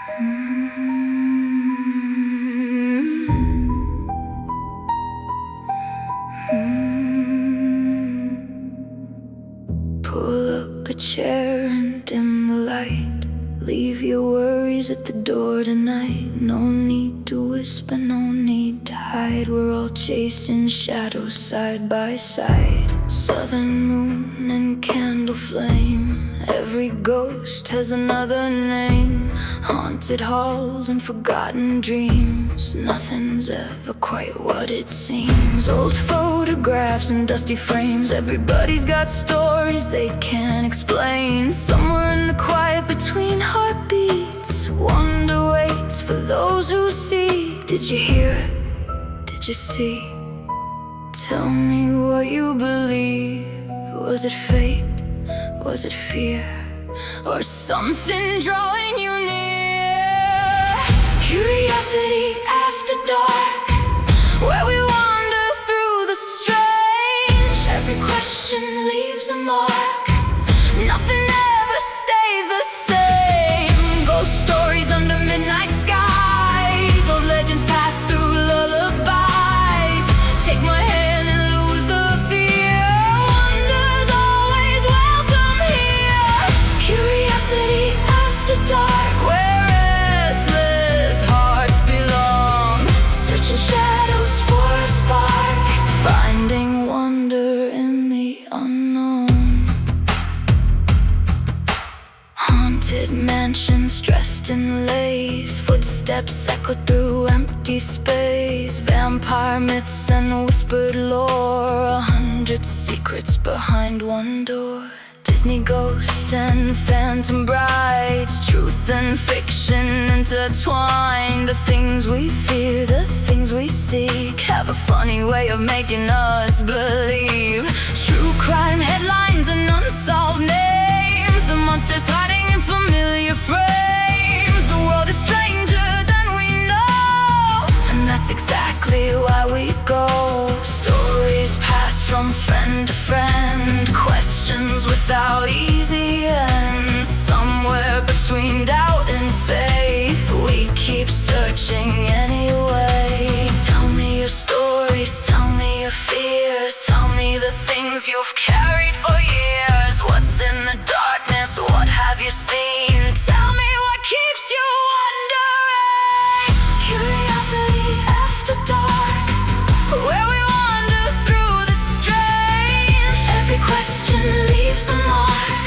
Pull up a chair and dim the light. Leave your worries at the door tonight. No need to whisper, no need to hide. We're all chasing shadows side by side. Southern moon and candle flame. Every ghost has another name. Haunted halls and forgotten dreams. Nothing's ever quite what it seems. Old photographs and dusty frames. Everybody's got stories they can't explain. Somewhere in the quiet between heartbeats, wonder waits for those who see. Did you hear it? Did you see? Tell me what you believe. Was it fate? Was it fear? Or something drawing you near? Curiosity after dark, where we wander through the strange. Every question leaves a mark. Nothing ever stays the same. Ghost stories under midnight skies. Old legends pass through lullabies. Take my hand and lose the fear. Wonder's always welcome here. Curiosity after dark, where restless hearts belong. Searching shadows for a spark, finding wonder in the unknown. Haunted mansions dressed in lace. Footsteps echo through empty space. Vampire myths and whispered lore. 100 secrets behind one door. Disney ghosts and phantom brides. Truth and fiction intertwined. The things we fear, the things we seek, have a funny way of making us believe. True crime headlines and unsolved names. The monsters hiding in familiar frames. The world is stranger than we know, and that's exactly why we go. Stories pass from friend to friend. Questions without easy ends. Somewhere between doubt and faith, we keep searching anyway. Tell me your stories, tell me your fears. Tell me the things you've carried for years. What's in the darkness? What have you seen? Tell me what keeps you wondering. Curiosity after dark, where we wander through the strange. Every question leaves a mark.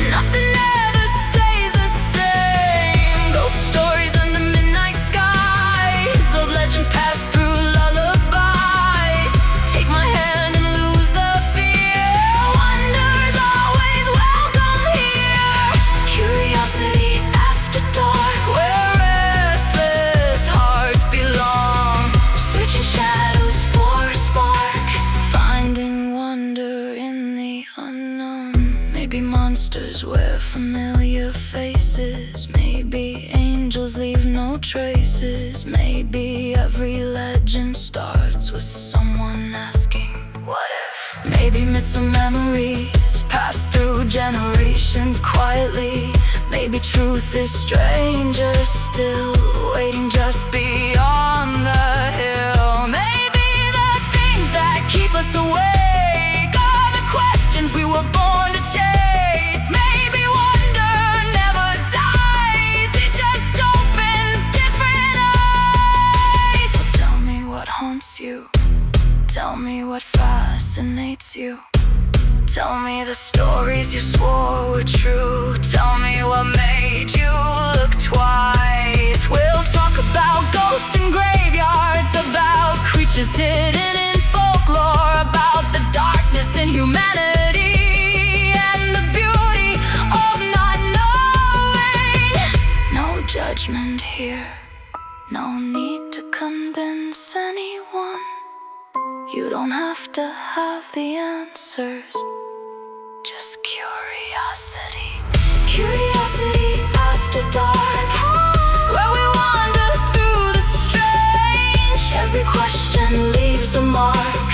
Nothing ever stays the same. Ghost stories under midnight skies. Old legends pass through lullabies. Take my hand and lose the fear. Wonder's always welcome here. Curiosity after dark, where restless hearts belong. Searching shadows for a spark, finding wonder in the unknown. Maybe monsters wear familiar faces. Maybe angels leave no traces. Maybe every legend starts with someone asking, what if? Maybe myths and memories pass through generations quietly. Maybe truth is stranger still, waiting just beyond the hill. Maybe the things that keep us awake are the questions we were born to chase. Maybe wonder never dies, it just opens different eyes. So tell me what haunts you. Tell me what fascinates you. Tell me the stories you swore were true. Tell me what made you look twice. We'll talk about ghosts and graveyards, about creatures hidden in folklore, about the darkness in humanity and the beauty of not knowing. No judgment here, no need to convince anyone. You don't have to have the answers, just curiosity. Curiosity after dark, where we wander through the strange. Every question leaves a mark.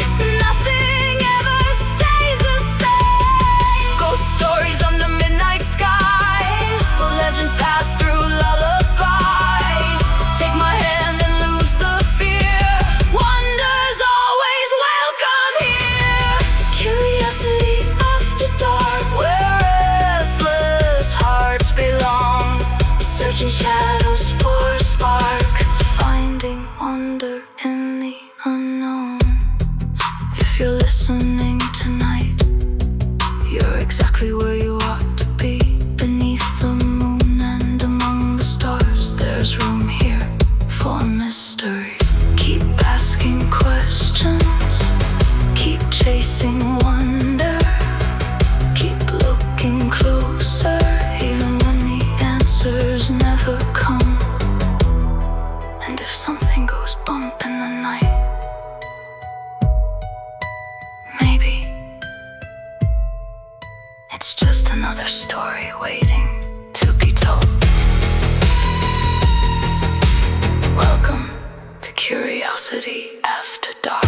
Nothing ever stays the same. Ghost stories under midnight skies. The legends pass through lullabies. another story waiting to be told. Welcome to Curiosity After Dark.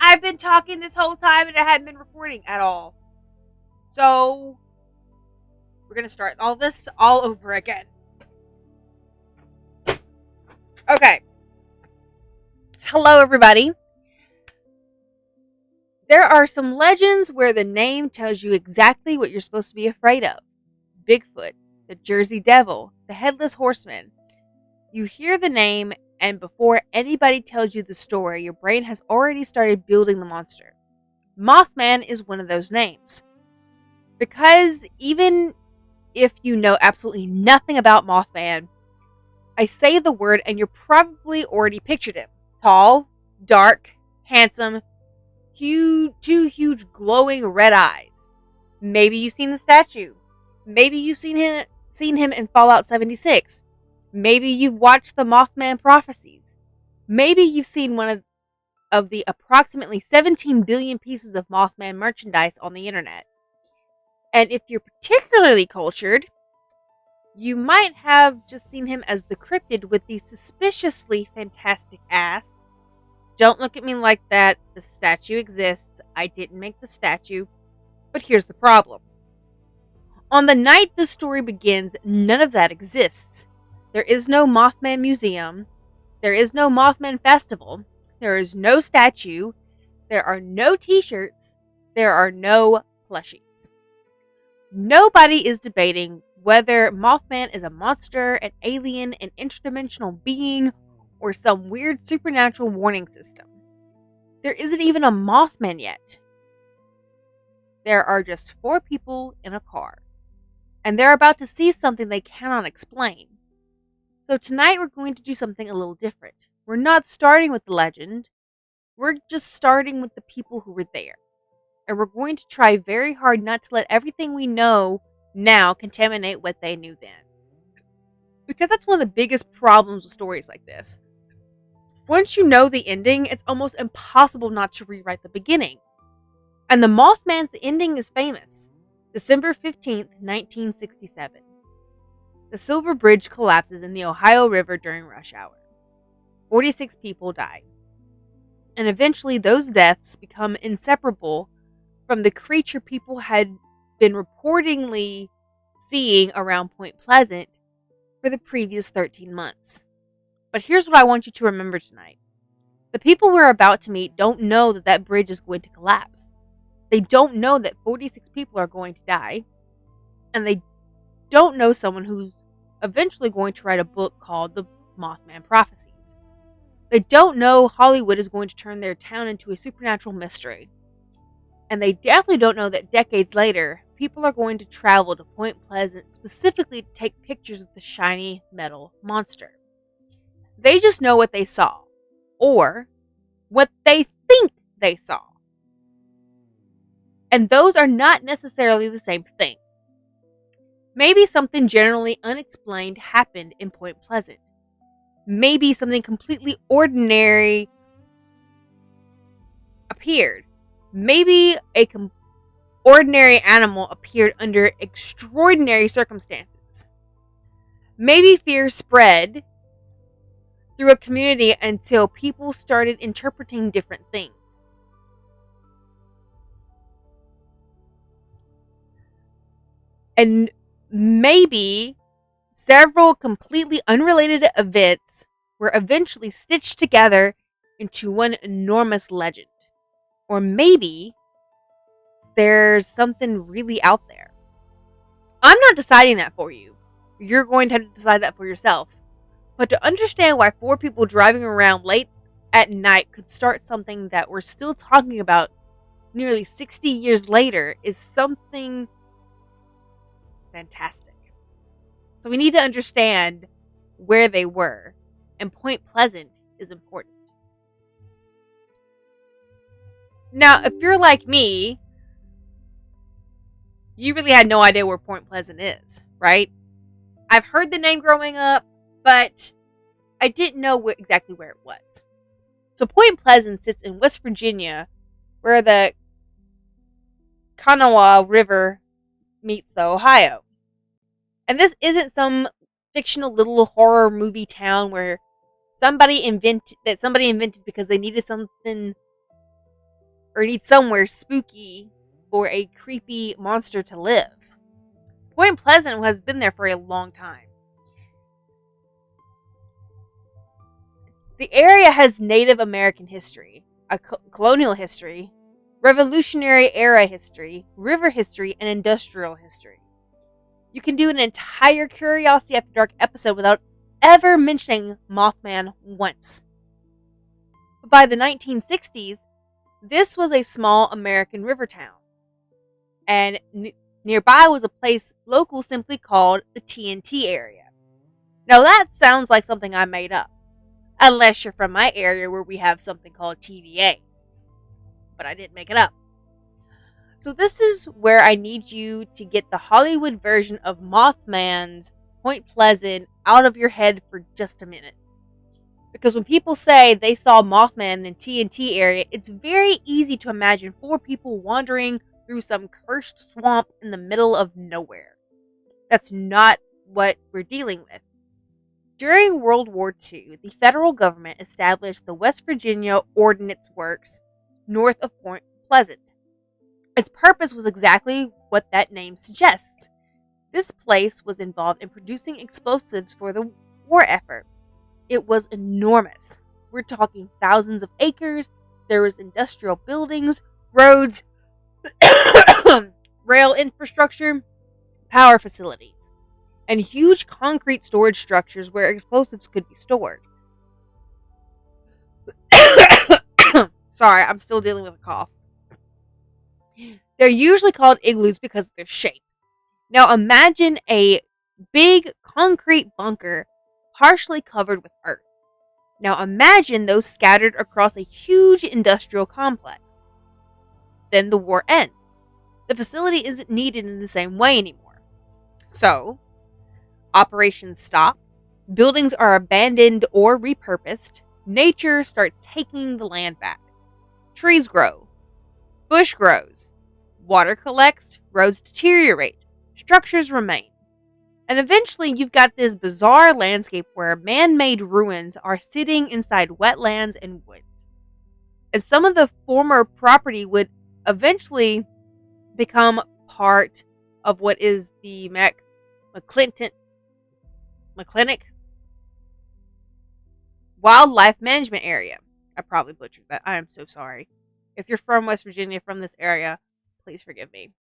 I've been talking this whole time and I haven't been recording at all. So, we're going to start all this all over again. Okay. Hello, everybody. There are some legends where the name tells you exactly what you're supposed to be afraid of. Bigfoot, the Jersey Devil, the Headless Horseman. You hear the name, and before anybody tells you the story, your brain has already started building the monster. Mothman is one of those names. Because even if you know absolutely nothing about Mothman, I say the word and you're probably already pictured him. Tall, dark, handsome, two huge glowing red eyes. Maybe you've seen the statue. Maybe you've seen him in Fallout 76. Maybe you've watched the Mothman prophecies. Maybe you've seen one of the approximately 17 billion pieces of Mothman merchandise on the internet. And if you're particularly cultured, you might have just seen him as the cryptid with the suspiciously fantastic ass. Don't look at me like that. The statue exists. I didn't make the statue. But here's the problem. On the night the story begins, none of that exists. There is no Mothman Museum. There is no Mothman Festival. There is no statue. There are no t-shirts. There are no plushies. Nobody is debating whether Mothman is a monster, an alien, an interdimensional being, or some weird supernatural warning system. There isn't even a Mothman yet. There are just 4 people in a car, and they're about to see something they cannot explain. So tonight we're going to do something a little different. We're not starting with the legend. We're just starting with the people who were there. And we're going to try very hard not to let everything we know now contaminate what they knew then. Because that's one of the biggest problems with stories like this. Once you know the ending, it's almost impossible not to rewrite the beginning. And the Mothman's ending is famous. December 15th, 1967. The Silver Bridge collapses in the Ohio River during rush hour. 46 people die. And eventually those deaths become inseparable from the creature people had been reportedly seeing around Point Pleasant for the previous 13 months. But here's what I want you to remember tonight. The people we're about to meet don't know that that bridge is going to collapse. They don't know that 46 people are going to die. And they don't know someone who's eventually going to write a book called The Mothman Prophecies. They don't know Hollywood is going to turn their town into a supernatural mystery. And they definitely don't know that decades later, people are going to travel to Point Pleasant specifically to take pictures of the shiny metal monster. They just know what they saw, or what they think they saw. And those are not necessarily the same thing. Maybe something generally unexplained happened in Point Pleasant. Maybe something completely ordinary appeared. Maybe an ordinary animal appeared under extraordinary circumstances. Maybe fear spread through a community until people started interpreting different things. And maybe several completely unrelated events were eventually stitched together into one enormous legend. Or maybe there's something really out there. I'm not deciding that for you. You're going to have to decide that for yourself. But to understand why 4 people driving around late at night could start something that we're still talking about nearly 60 years later is something fantastic. So we need to understand where they were. And Point Pleasant is important. Now, if you're like me, you really had no idea where Point Pleasant is, right? I've heard the name growing up, but I didn't know exactly where it was. So Point Pleasant sits in West Virginia, where the Kanawha River meets the Ohio. And this isn't some fictional little horror movie town where somebody invented because they needed something or need somewhere spooky for a creepy monster to live. Point Pleasant has been there for a long time. The area has Native American history, a colonial history, Revolutionary era history, river history, and industrial history. You can do an entire Curiosity After Dark episode without ever mentioning Mothman once. But by the 1960s, this was a small American river town. And nearby was a place local simply called the TNT area. Now that sounds like something I made up. Unless you're from my area where we have something called TVA. But I didn't make it up. So this is where I need you to get the Hollywood version of Mothman's Point Pleasant out of your head for just a minute. Because when people say they saw Mothman in the TNT area, it's very easy to imagine 4 people wandering through some cursed swamp in the middle of nowhere. That's not what we're dealing with. During World War II, the federal government established the West Virginia Ordnance Works north of Point Pleasant. Its purpose was exactly what that name suggests. This place was involved in producing explosives for the war effort. It was enormous. We're talking thousands of acres. There was industrial buildings, roads, rail infrastructure, power facilities, and huge concrete storage structures where explosives could be stored. Sorry, I'm still dealing with a cough. They're usually called igloos because of their shape. Now imagine a big concrete bunker partially covered with earth. Now imagine those scattered across a huge industrial complex. Then the war ends. The facility isn't needed in the same way anymore. So, operations stop, buildings are abandoned or repurposed, nature starts taking the land back. Trees grow, bush grows, water collects, roads deteriorate, structures remain. And eventually you've got this bizarre landscape where man-made ruins are sitting inside wetlands and woods. And some of the former property would eventually become part of what is the McClintic Wildlife Management Area. I probably butchered that. I am so sorry. If you're from West Virginia, from this area, please forgive me.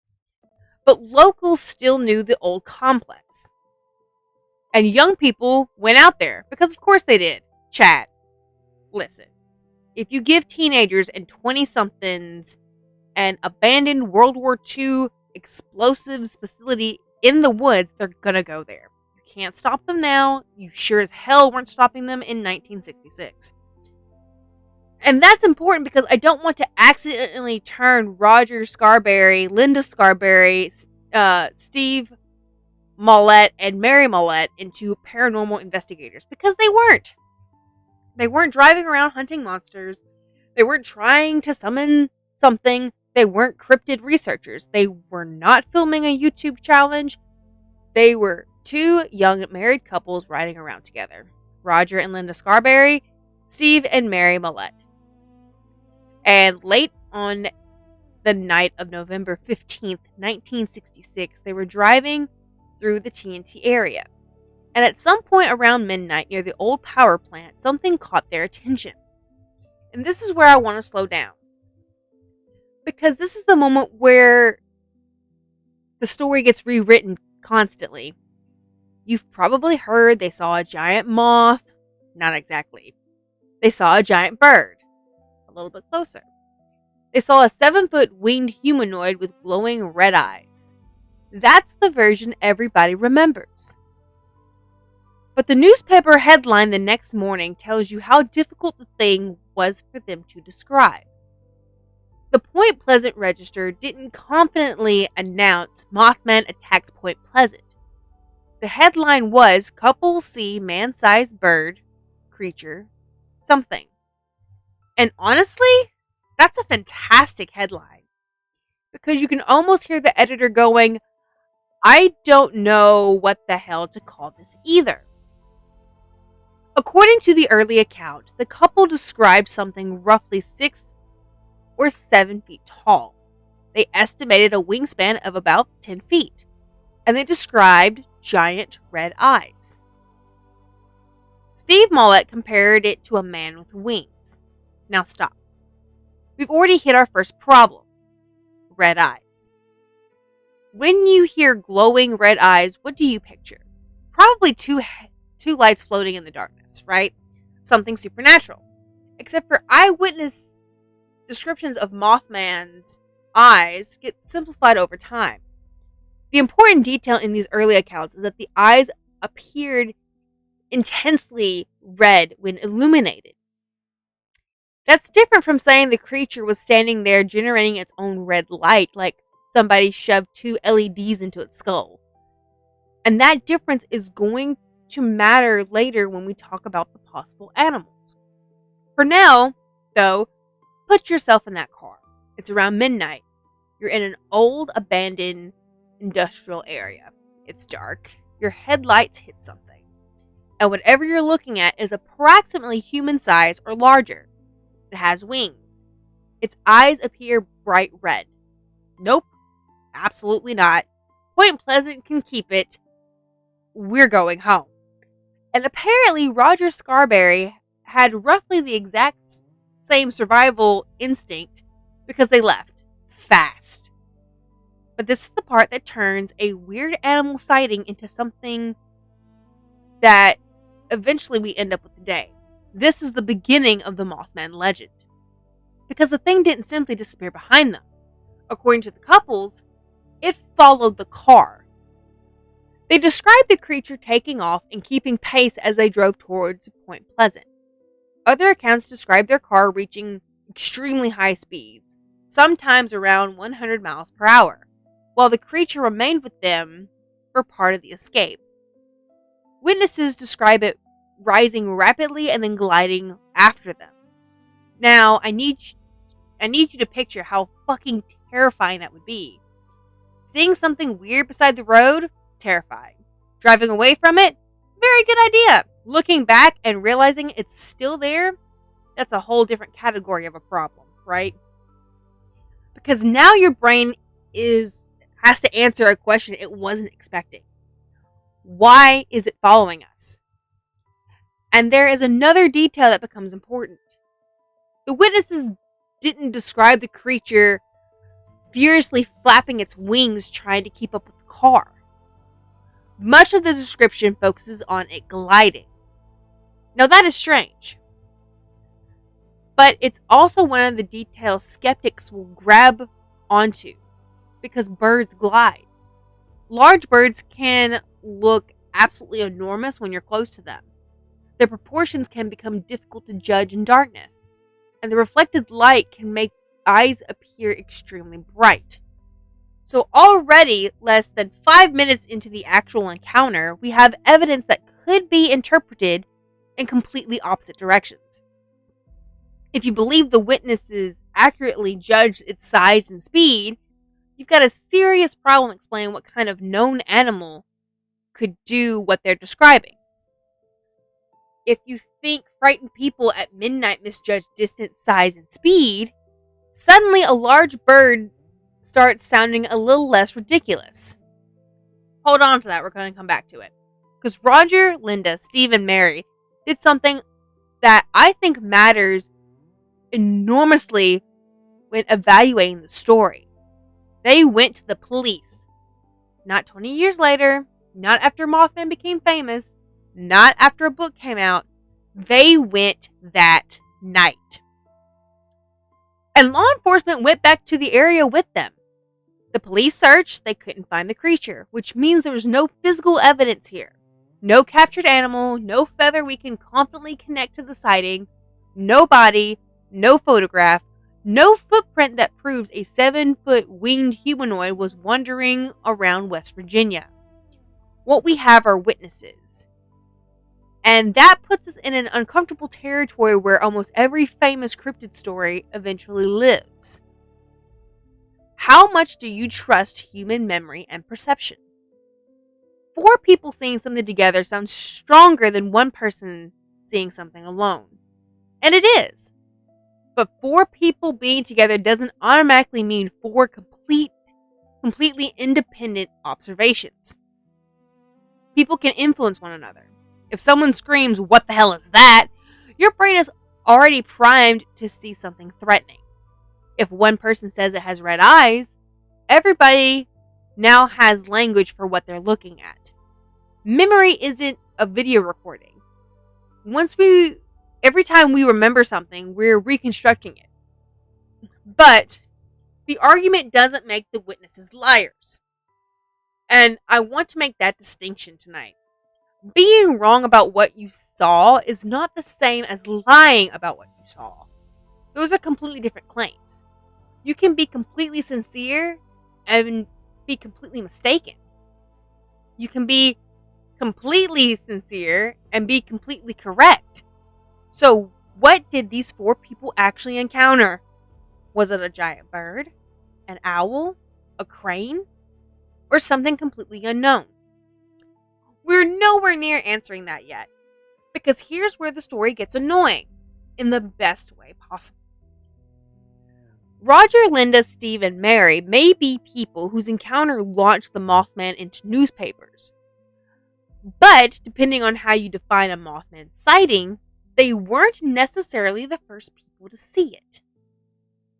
But locals still knew the old complex. And young people went out there, because of course they did. Chad, listen. If you give teenagers and 20-somethings an abandoned World War II explosives facility in the woods, they're gonna go there. You can't stop them now. You sure as hell weren't stopping them in 1966. And that's important because I don't want to accidentally turn Roger Scarberry, Linda Scarberry, Steve Mollett, and Mary Mollett into paranormal investigators, because they weren't. They weren't driving around hunting monsters. They weren't trying to summon something. They weren't cryptid researchers. They were not filming a YouTube challenge. They were 2 young married couples riding around together. Roger and Linda Scarberry, Steve and Mary Mollett. And late on the night of November 15th, 1966, they were driving through the TNT area. And at some point around midnight near the old power plant, something caught their attention. And this is where I want to slow down. Because this is the moment where the story gets rewritten constantly. You've probably heard they saw a giant moth. Not exactly. They saw a giant bird. A little bit closer. They saw a 7-foot winged humanoid with glowing red eyes. That's the version everybody remembers. But the newspaper headline the next morning tells you how difficult the thing was for them to describe. The Point Pleasant Register didn't confidently announce Mothman attacks Point Pleasant. The headline was, "Couple see man-sized bird, creature, something." And honestly, that's a fantastic headline. Because you can almost hear the editor going, I don't know what the hell to call this either. According to the early account, the couple described something roughly 6 or 7 feet tall. They estimated a wingspan of about 10 feet. And they described giant red eyes. Steve Mollett compared it to a man with wings. Now stop. We've already hit our first problem. Red eyes. When you hear glowing red eyes, what do you picture? Probably two lights floating in the darkness, right? Something supernatural. Except for eyewitness descriptions of Mothman's eyes get simplified over time. The important detail in these early accounts is that the eyes appeared intensely red when illuminated. That's different from saying the creature was standing there generating its own red light, like somebody shoved 2 LEDs into its skull. And that difference is going to matter later when we talk about the possible animals. For now, though, put yourself in that car. It's around midnight. You're in an old, abandoned industrial area. It's dark. Your headlights hit something. And whatever you're looking at is approximately human size or larger. It has wings. Its eyes appear bright red. Nope, absolutely not. Point Pleasant can keep it. We're going home. And apparently Roger Scarberry had roughly the exact same survival instinct because they left fast. But this is the part that turns a weird animal sighting into something that eventually we end up with today. This is the beginning of the Mothman legend. Because the thing didn't simply disappear behind them. According to the couples, it followed the car. They described the creature taking off and keeping pace as they drove towards Point Pleasant. Other accounts describe their car reaching extremely high speeds, sometimes around 100 miles per hour, while the creature remained with them for part of the escape. Witnesses describe it rising rapidly and then gliding after them. Now, I need you to picture how fucking terrifying that would be. Seeing something weird beside the road, terrifying. Driving away from it, very good idea. Looking back and realizing it's still there, that's a whole different category of a problem, right? Because now your brain has to answer a question it wasn't expecting. Why is it following us? And there is another detail that becomes important. The witnesses didn't describe the creature furiously flapping its wings trying to keep up with the car. Much of the description focuses on it gliding. Now that is strange. But it's also one of the details skeptics will grab onto, because birds glide. Large birds can look absolutely enormous when you're close to them. Their proportions can become difficult to judge in darkness, and the reflected light can make eyes appear extremely bright. So already, less than 5 minutes into the actual encounter, we have evidence that could be interpreted in completely opposite directions. If you believe the witnesses accurately judged its size and speed, you've got a serious problem explaining what kind of known animal could do what they're describing. If you think frightened people at midnight misjudge distance, size, and speed, suddenly a large bird starts sounding a little less ridiculous. Hold on to that, we're going to come back to it. Because Roger, Linda, Steve, and Mary did something that I think matters enormously when evaluating the story. They went to the police. Not 20 years later, not after Mothman became famous, not after a book came out. They went that night. And law enforcement went back to the area with them. The police searched, they couldn't find the creature, which means there was no physical evidence here. No captured animal, no feather we can confidently connect to the sighting, no body, no photograph, no footprint that proves a 7-foot winged humanoid was wandering around West Virginia. What we have are witnesses. And that puts us in an uncomfortable territory where almost every famous cryptid story eventually lives. How much do you trust human memory and perception? 4 people seeing something together sounds stronger than one person seeing something alone. And it is. But 4 people being together doesn't automatically mean 4 completely independent observations. People can influence one another. If someone screams, "What the hell is that?" your brain is already primed to see something threatening. If one person says it has red eyes, everybody now has language for what they're looking at. Memory isn't a video recording. Every time we remember something, we're reconstructing it. But the argument doesn't make the witnesses liars. And I want to make that distinction tonight. Being wrong about what you saw is not the same as lying about what you saw. Those are completely different claims. You can be completely sincere and be completely mistaken. You can be completely sincere and be completely correct. So, what did these 4 people actually encounter? Was it a giant bird, an owl, a crane, or something completely unknown? We're nowhere near answering that yet, because here's where the story gets annoying, in the best way possible. Roger, Linda, Steve, and Mary may be people whose encounter launched the Mothman into newspapers. But, depending on how you define a Mothman sighting, they weren't necessarily the first people to see it.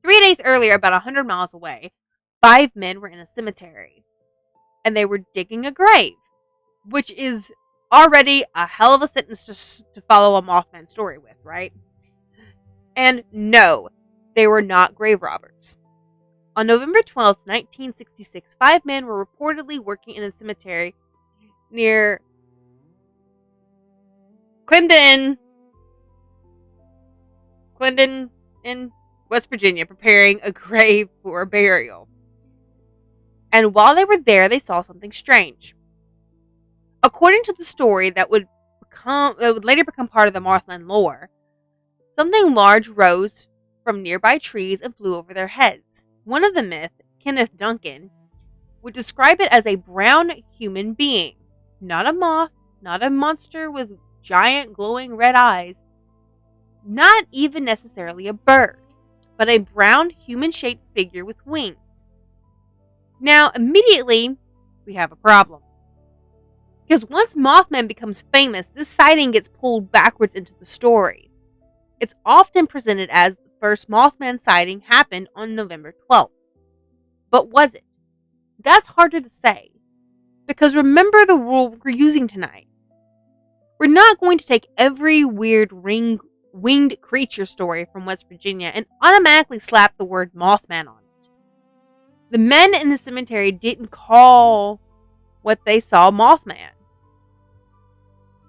3 days earlier, about 100 miles away, 5 men were in a cemetery. And they were digging a grave, which is already a hell of a sentence to follow a Mothman story with, right? And no, they were not grave robbers. On November 12th, 1966, 5 men were reportedly working in a cemetery near Clinton in West Virginia, preparing a grave for a burial. And while they were there, they saw something strange. According to the story that would later become part of the Mothman lore, something large rose from nearby trees and flew over their heads. One of the myth, Kenneth Duncan, would describe it as a brown human being. Not a moth, not a monster with giant glowing red eyes, not even necessarily a bird, but a brown human-shaped figure with wings. Now, immediately, we have a problem. Because once Mothman becomes famous, this sighting gets pulled backwards into the story. It's often presented as the first Mothman sighting happened on November 12th. But was it? That's harder to say. Because remember the rule we're using tonight. We're not going to take every weird winged creature story from West Virginia and automatically slap the word Mothman on it. The men in the cemetery didn't call what they saw Mothman.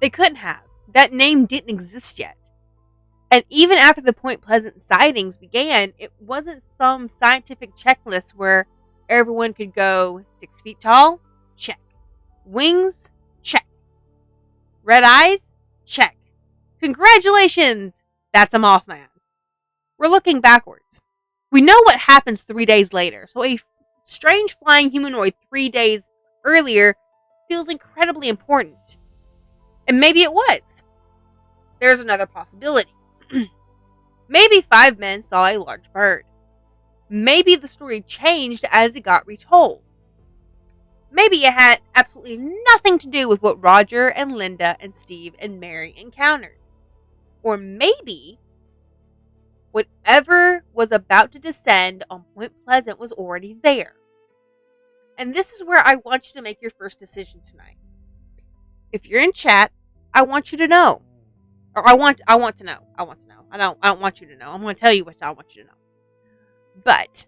They couldn't have. That name didn't exist yet. And even after the Point Pleasant sightings began, it wasn't some scientific checklist where everyone could go 6 feet tall? Check. Wings? Check. Red eyes? Check. Congratulations! That's a Mothman. We're looking backwards. We know what happens 3 days later, so a strange flying humanoid 3 days earlier feels incredibly important. And maybe it was. There's another possibility. Maybe 5 men saw a large bird. Maybe the story changed as it got retold. Maybe it had absolutely nothing to do with what Roger and Linda and Steve and Mary encountered. Or maybe whatever was about to descend on Point Pleasant was already there. And this is where I want you to make your first decision tonight. If you're in chat, I want you to know. Or I want to know. I don't want you to know. I'm going to tell you what I want you to know. But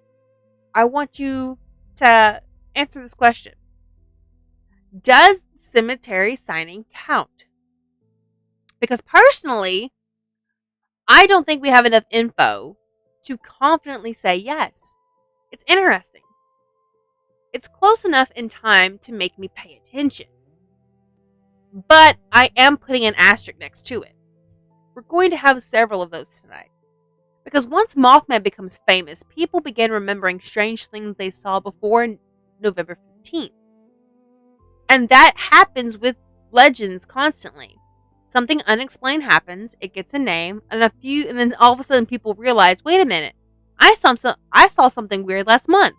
I want you to answer this question. Does the cemetery signing count? Because personally, I don't think we have enough info to confidently say yes. It's interesting. It's close enough in time to make me pay attention. But I am putting an asterisk next to it. We're going to have several of those tonight. Because once Mothman becomes famous, people begin remembering strange things they saw before November 15th. And that happens with legends constantly. Something unexplained happens, it gets a name, and then all of a sudden people realize, wait a minute, I saw something weird last month,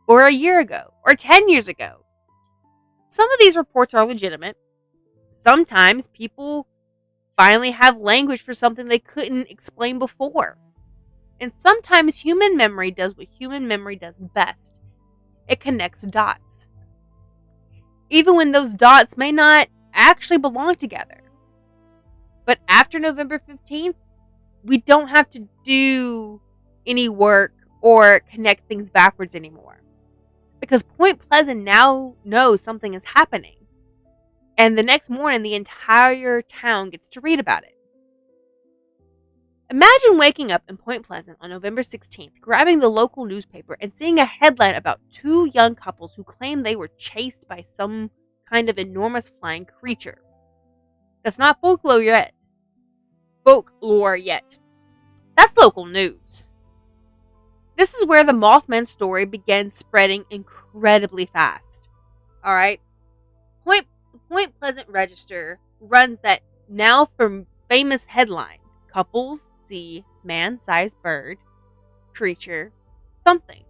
or a year ago, or 10 years ago. Some of these reports are legitimate. Sometimes people finally have language for something they couldn't explain before. And sometimes human memory does what human memory does best. It connects dots. Even when those dots may not actually belong together. But after November 15th, we don't have to do any work or connect things backwards anymore. Because Point Pleasant now knows something is happening. And the next morning, the entire town gets to read about it. Imagine waking up in Point Pleasant on November 16th, grabbing the local newspaper and seeing a headline about 2 young couples who claim they were chased by some kind of enormous flying creature. That's not folklore yet. That's local news. This is where the Mothman story began spreading incredibly fast. Alright? The Point Pleasant Register runs that now famous headline: couples see man-sized bird, creature, something.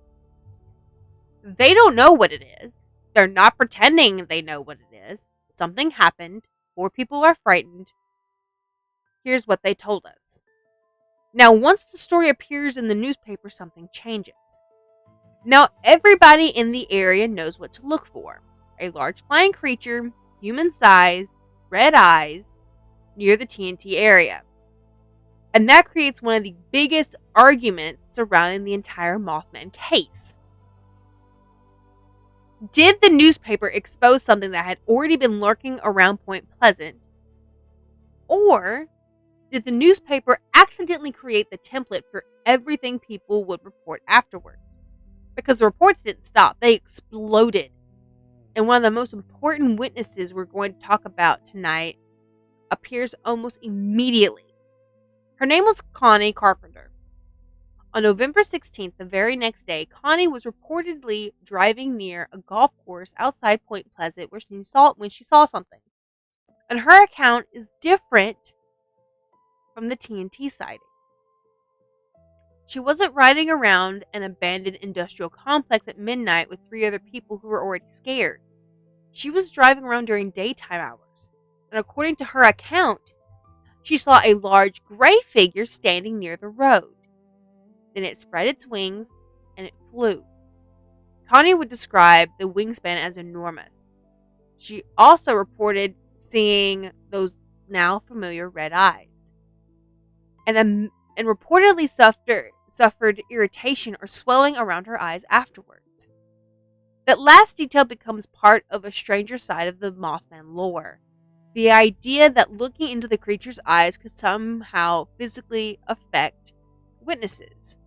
They don't know what it is. They're not pretending they know what it is. Something happened. 4 people are frightened. Here's what they told us. Now, once the story appears in the newspaper, something changes. Now, everybody in the area knows what to look for. A large flying creature, human-sized, red eyes, near the TNT area. And that creates one of the biggest arguments surrounding the entire Mothman case. Did the newspaper expose something that had already been lurking around Point Pleasant? Or did the newspaper accidentally create the template for everything people would report afterwards? Because the reports didn't stop, they exploded. And one of the most important witnesses we're going to talk about tonight appears almost immediately. Her name was Connie Carpenter. On November 16th, the very next day, Connie was reportedly driving near a golf course outside Point Pleasant when she saw something. And her account is different from the TNT sighting. She wasn't riding around an abandoned industrial complex at midnight with 3 other people who were already scared. She was driving around during daytime hours. And according to her account, she saw a large gray figure standing near the road. Then it spread its wings and it flew. Connie would describe the wingspan as enormous. She also reported seeing those now familiar red eyes. And reportedly suffered irritation or swelling around her eyes afterwards. That last detail becomes part of a stranger side of the Mothman lore. The idea that looking into the creature's eyes could somehow physically affect witnesses.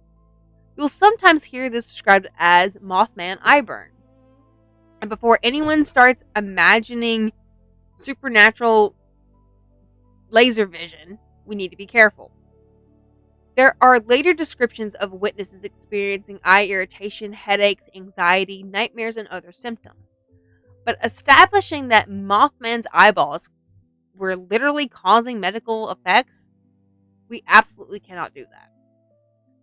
You'll sometimes hear this described as Mothman eye burn. And before anyone starts imagining supernatural laser vision, we need to be careful. There are later descriptions of witnesses experiencing eye irritation, headaches, anxiety, nightmares, and other symptoms. But establishing that Mothman's eyeballs were literally causing medical effects, we absolutely cannot do that.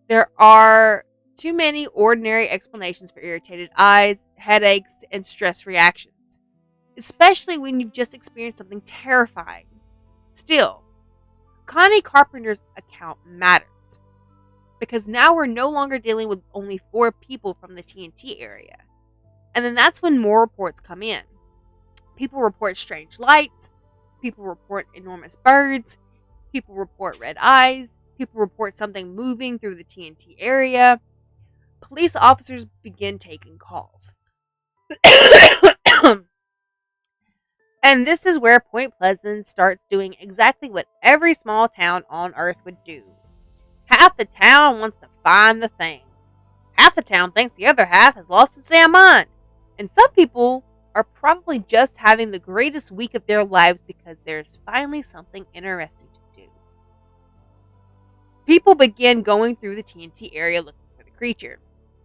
There are too many ordinary explanations for irritated eyes, headaches, and stress reactions, especially when you've just experienced something terrifying. Still, Connie Carpenter's account matters, because now we're no longer dealing with only 4 people from the TNT area. And then that's when more reports come in. People report strange lights, people report enormous birds, people report red eyes, people report something moving through the TNT area. Police officers begin taking calls. And this is where Point Pleasant starts doing exactly what every small town on Earth would do. Half the town wants to find the thing. Half the town thinks the other half has lost its damn mind. And some people are probably just having the greatest week of their lives because there's finally something interesting to do. People begin going through the TNT area looking for the creature.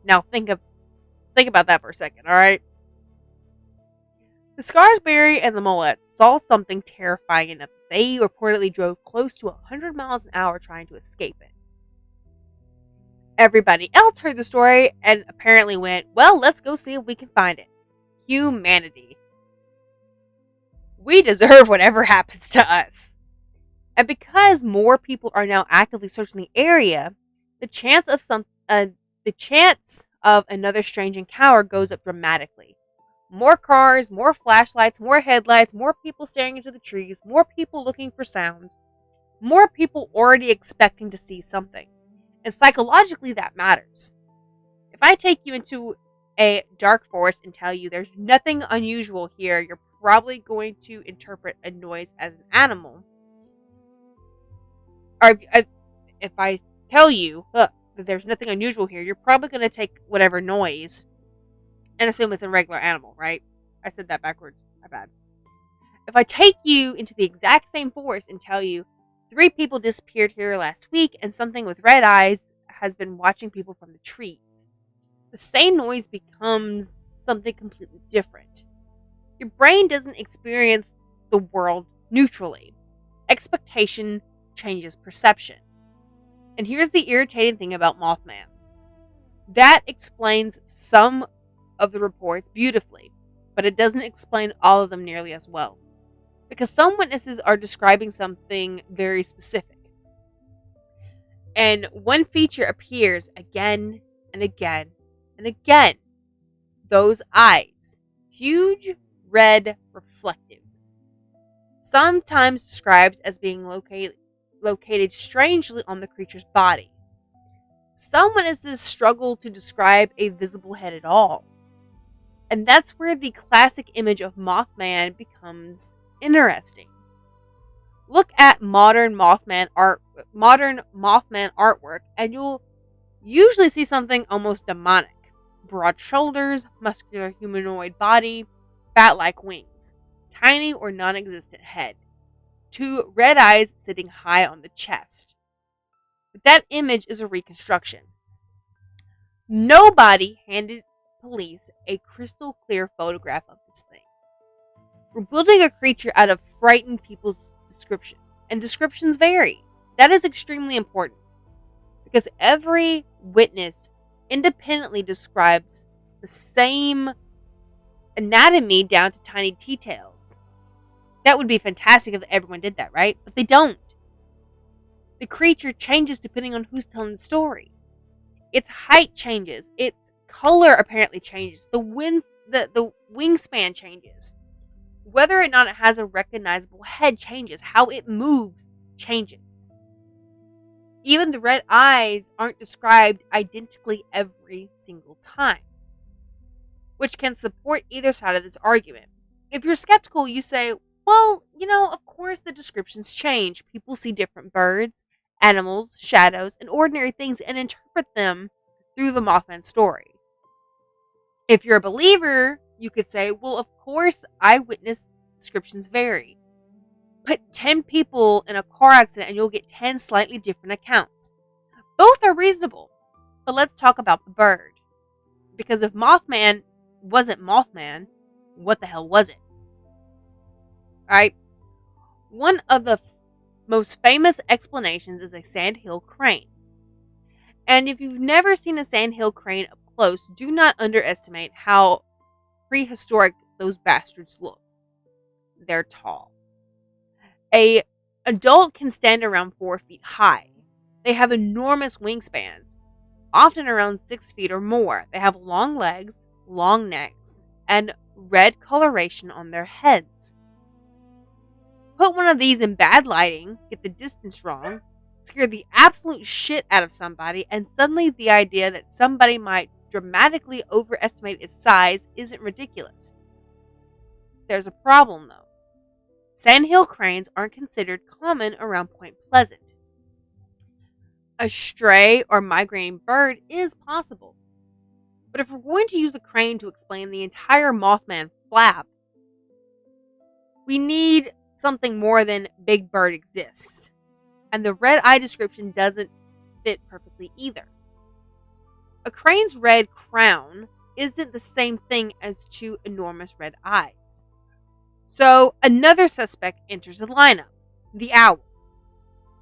Now think about that for a second, alright? The Scarsbury and the Mullets saw something terrifying enough that they reportedly drove close to 100 miles an hour trying to escape it. Everybody else heard the story and apparently went, well, let's go see if we can find it. Humanity. We deserve whatever happens to us. And because more people are now actively searching the area, the chance of another strange encounter goes up dramatically. More cars, more flashlights, more headlights, more people staring into the trees, more people looking for sounds, more people already expecting to see something. And psychologically, that matters. If I take you into a dark forest and tell you there's nothing unusual here, you're probably going to interpret a noise as an animal. Or if I tell you, look, that there's nothing unusual here, you're probably going to take whatever noise and assume it's a regular animal, right? I said that backwards. My bad. If I take you into the exact same forest and tell you 3 people disappeared here last week and something with red eyes has been watching people from the trees, the same noise becomes something completely different. Your brain doesn't experience the world neutrally. Expectation changes perception. And here's the irritating thing about Mothman. That explains some of the reports beautifully, but it doesn't explain all of them nearly as well. Because some witnesses are describing something very specific. And one feature appears again and again and again. Those eyes. Huge, red, reflective. Sometimes described as being located strangely on the creature's body. Some witnesses struggle to describe a visible head at all. And that's where the classic image of Mothman becomes interesting. Look at modern Mothman artwork and you'll usually see something almost demonic. Broad shoulders, muscular humanoid body, bat-like wings, tiny or non-existent head, 2 red eyes sitting high on the chest. But that image is a reconstruction. Nobody handed police a crystal clear photograph of this thing. We're building a creature out of frightened people's descriptions, and descriptions vary. That is extremely important because every witness independently describes the same anatomy down to tiny details. That would be fantastic if everyone did that, right? But they don't. The creature changes depending on who's telling the story. Its height changes. Its color apparently changes. The wingspan changes. Whether or not it has a recognizable head changes. How it moves changes. Even the red eyes aren't described identically every single time, which can support either side of this argument. If you're skeptical, you say, well, of course the descriptions change. People see different birds, animals, shadows, and ordinary things and interpret them through the Mothman story. If you're a believer, you could say, well, of course eyewitness descriptions vary. Put 10 people in a car accident and you'll get 10 slightly different accounts. Both are reasonable, but let's talk about the bird. Because if Mothman wasn't Mothman, what the hell was it? Alright? One of the most famous explanations is a sandhill crane. And if you've never seen a sandhill crane up close, do not underestimate how prehistoric those bastards look. They're tall. An adult can stand around 4 feet high. They have enormous wingspans, often around 6 feet or more. They have long legs, long necks, and red coloration on their heads. Put one of these in bad lighting, get the distance wrong, scare the absolute shit out of somebody, and suddenly the idea that somebody might dramatically overestimate its size isn't ridiculous. There's a problem, though. Sandhill cranes aren't considered common around Point Pleasant. A stray or migrating bird is possible. But if we're going to use a crane to explain the entire Mothman flap, we need something more than big bird exists. And the red eye description doesn't fit perfectly either. A crane's red crown isn't the same thing as 2 enormous red eyes. So another suspect enters the lineup, the owl.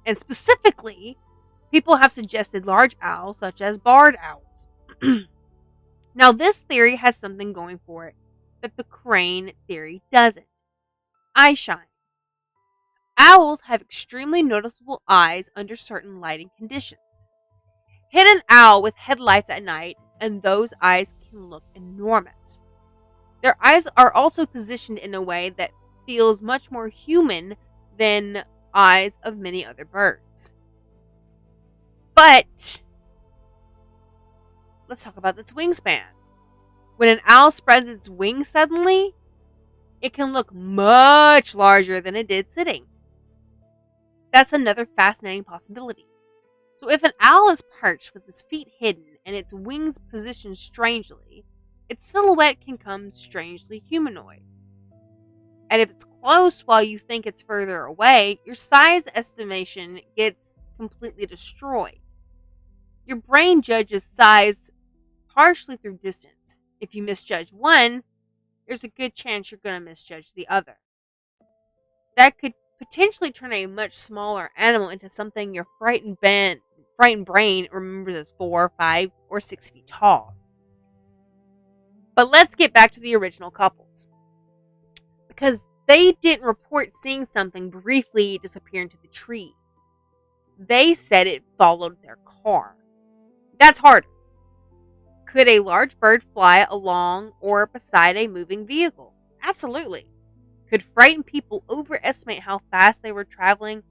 And specifically, people have suggested large owls such as barred owls. Now this theory has something going for it that the crane theory doesn't. Eye shine. Owls have extremely noticeable eyes under certain lighting conditions. Hit an owl with headlights at night and those eyes can look enormous. Their eyes are also positioned in a way that feels much more human than eyes of many other birds. But let's talk about its wingspan. When an owl spreads its wings suddenly, it can look much larger than it did sitting. That's another fascinating possibility. So if an owl is perched with its feet hidden and its wings positioned strangely, its silhouette can come strangely humanoid. And if it's close while you think it's further away, your size estimation gets completely destroyed. Your brain judges size partially through distance. If you misjudge one, there's a good chance you're going to misjudge the other. That could potentially turn a much smaller animal into something your frightened brain remembers as 4, 5, or 6 feet tall. But let's get back to the original couples. Because they didn't report seeing something briefly disappear into the trees. They said it followed their car. That's harder. Could a large bird fly along or beside a moving vehicle? Absolutely. Could frightened people overestimate how fast they were traveling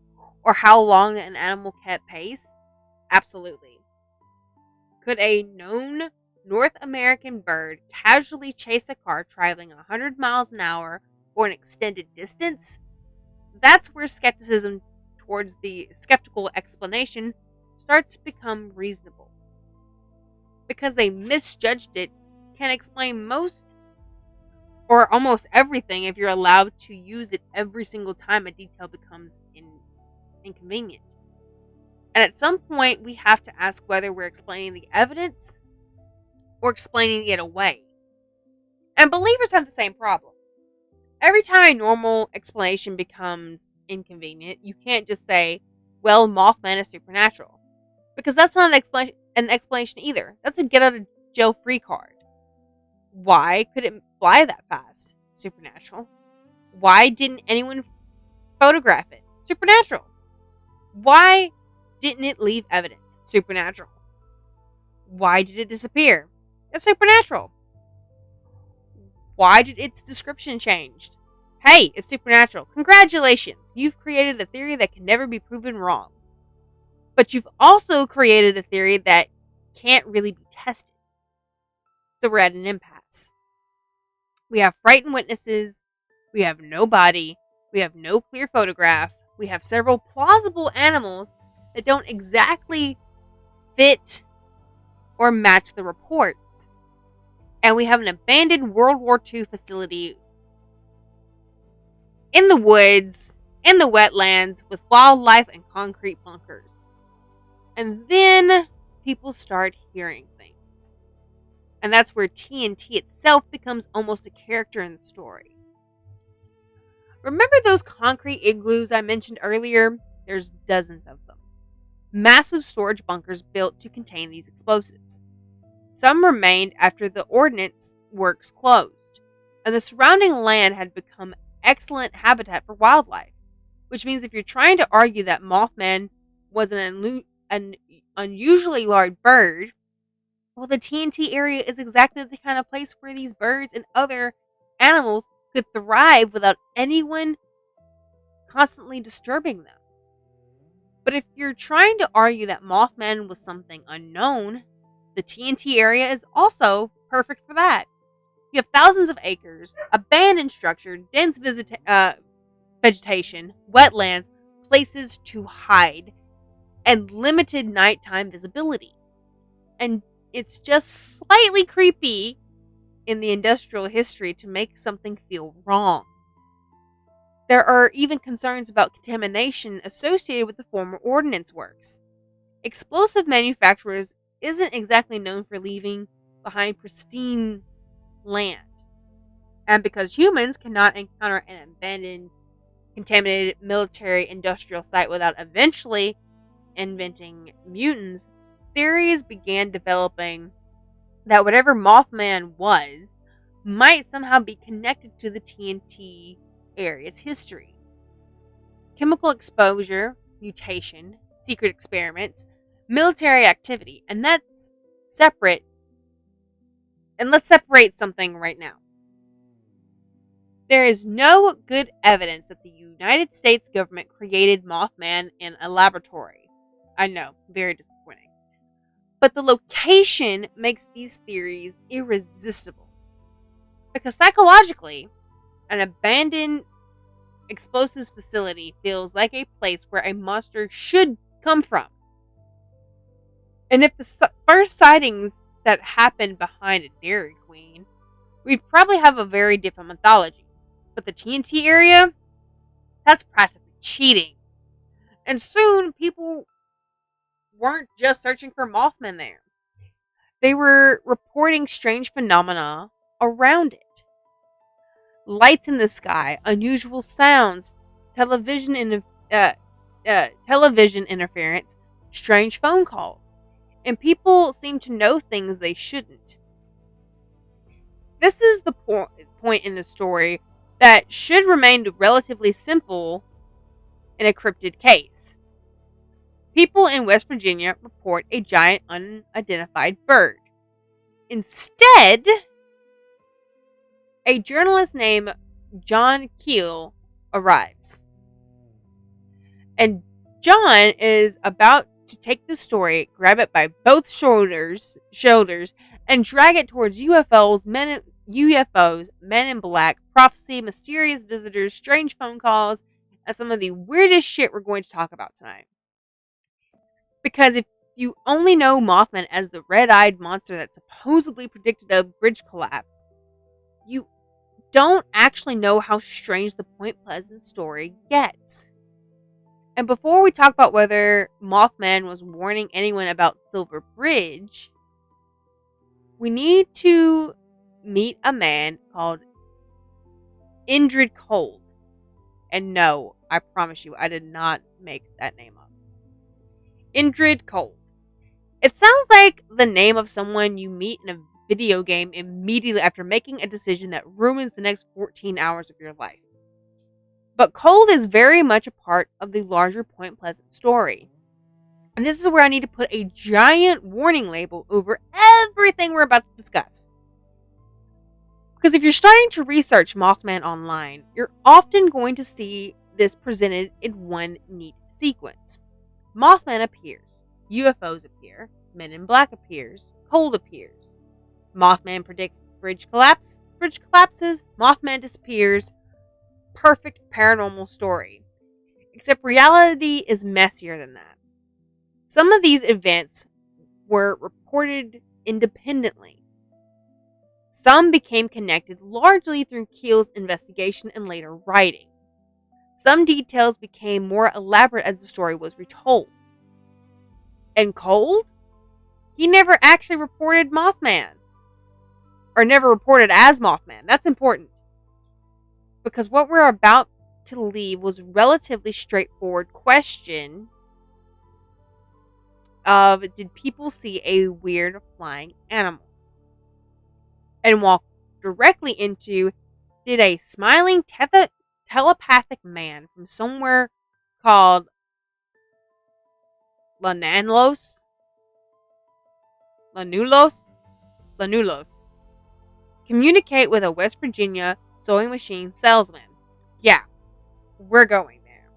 or how long an animal kept pace? Absolutely. Could a known North American bird casually chase a car traveling 100 miles an hour for an extended distance? That's where skepticism towards the skeptical explanation starts to become reasonable. Because they misjudged it can explain most or almost everything if you're allowed to use it every single time a detail becomes inconvenient. And at some point, we have to ask whether we're explaining the evidence or explaining it away. And believers have the same problem. Every time a normal explanation becomes inconvenient, you can't just say, well, Mothman is supernatural. Because that's not an explanation either. That's a get out of jail free card. Why could it fly that fast? Supernatural. Why didn't anyone photograph it? Supernatural. Why didn't it leave evidence? Supernatural. Why did it disappear? That's supernatural. Why did its description change? Hey, it's supernatural. Congratulations. You've created a theory that can never be proven wrong. But you've also created a theory that can't really be tested. So we're at an impasse. We have frightened witnesses. We have no body. We have no clear photograph. We have several plausible animals that don't exactly fit or match the reports. And we have an abandoned World War II facility in the woods, in the wetlands, with wildlife and concrete bunkers. And then people start hearing things. And that's where TNT itself becomes almost a character in the story. Remember those concrete igloos I mentioned earlier? There's dozens of them. Massive storage bunkers built to contain these explosives. Some remained after the ordnance works closed, and the surrounding land had become excellent habitat for wildlife, which means if you're trying to argue that Mothman was an unusually large bird, well, the TNT area is exactly the kind of place where these birds and other animals could thrive without anyone constantly disturbing them. But if you're trying to argue that Mothman was something unknown, the TNT area is also perfect for that. You have thousands of acres, abandoned structure, dense vegetation, wetlands, places to hide, and limited nighttime visibility. And it's just slightly creepy in the industrial history to make something feel wrong. There are even concerns about contamination associated with the former ordnance works. Explosive manufacturers isn't exactly known for leaving behind pristine land. And because humans cannot encounter an abandoned, contaminated military industrial site without eventually inventing mutants, theories began developing that whatever Mothman was might somehow be connected to the TNT area's history. Chemical exposure, mutation, secret experiments, military activity, and that's separate. And let's separate something right now. There is no good evidence that the United States government created Mothman in a laboratory. I know, very disappointing. But the location makes these theories irresistible. Because psychologically, an abandoned explosives facility feels like a place where a monster should come from. And if the first sightings that happened behind a Dairy Queen, we'd probably have a very different mythology. But the TNT area, that's practically cheating. And soon, people weren't just searching for Mothman there. They were reporting strange phenomena around it. Lights in the sky, unusual sounds, television interference, strange phone calls, and people seem to know things they shouldn't. This is the point in the story that should remain relatively simple in a cryptid case. People in West Virginia report a giant unidentified bird. Instead, a journalist named John Keel arrives. And John is about to take the story, grab it by both shoulders, and drag it towards UFOs, men in black, prophecy, mysterious visitors, strange phone calls, and some of the weirdest shit we're going to talk about tonight. Because if you only know Mothman as the red-eyed monster that supposedly predicted a bridge collapse, you don't actually know how strange the Point Pleasant story gets. And before we talk about whether Mothman was warning anyone about Silver Bridge, we need to meet a man called Indrid Cold. And no, I promise you, I did not make that name up. Indrid Cold. It sounds like the name of someone you meet in a video game immediately after making a decision that ruins the next 14 hours of your life. But Cold is very much a part of the larger Point Pleasant story. And this is where I need to put a giant warning label over everything we're about to discuss. Because if you're starting to research Mothman online, you're often going to see this presented in one neat sequence. Mothman appears, UFOs appear, Men in Black appears, Cold appears. Mothman predicts bridge collapse, bridge collapses, Mothman disappears. Perfect paranormal story. Except reality is messier than that. Some of these events were reported independently. Some became connected largely through Keel's investigation and later writing. Some details became more elaborate as the story was retold. And Cold? He never actually reported Mothman. Or never reported as Mothman. That's important. Because what we're about to leave was a relatively straightforward question of, did people see a weird flying animal? And walk directly into, did a smiling telepathic man from somewhere called Lanulos communicate with a West Virginia sewing machine salesman? Yeah, we're going there.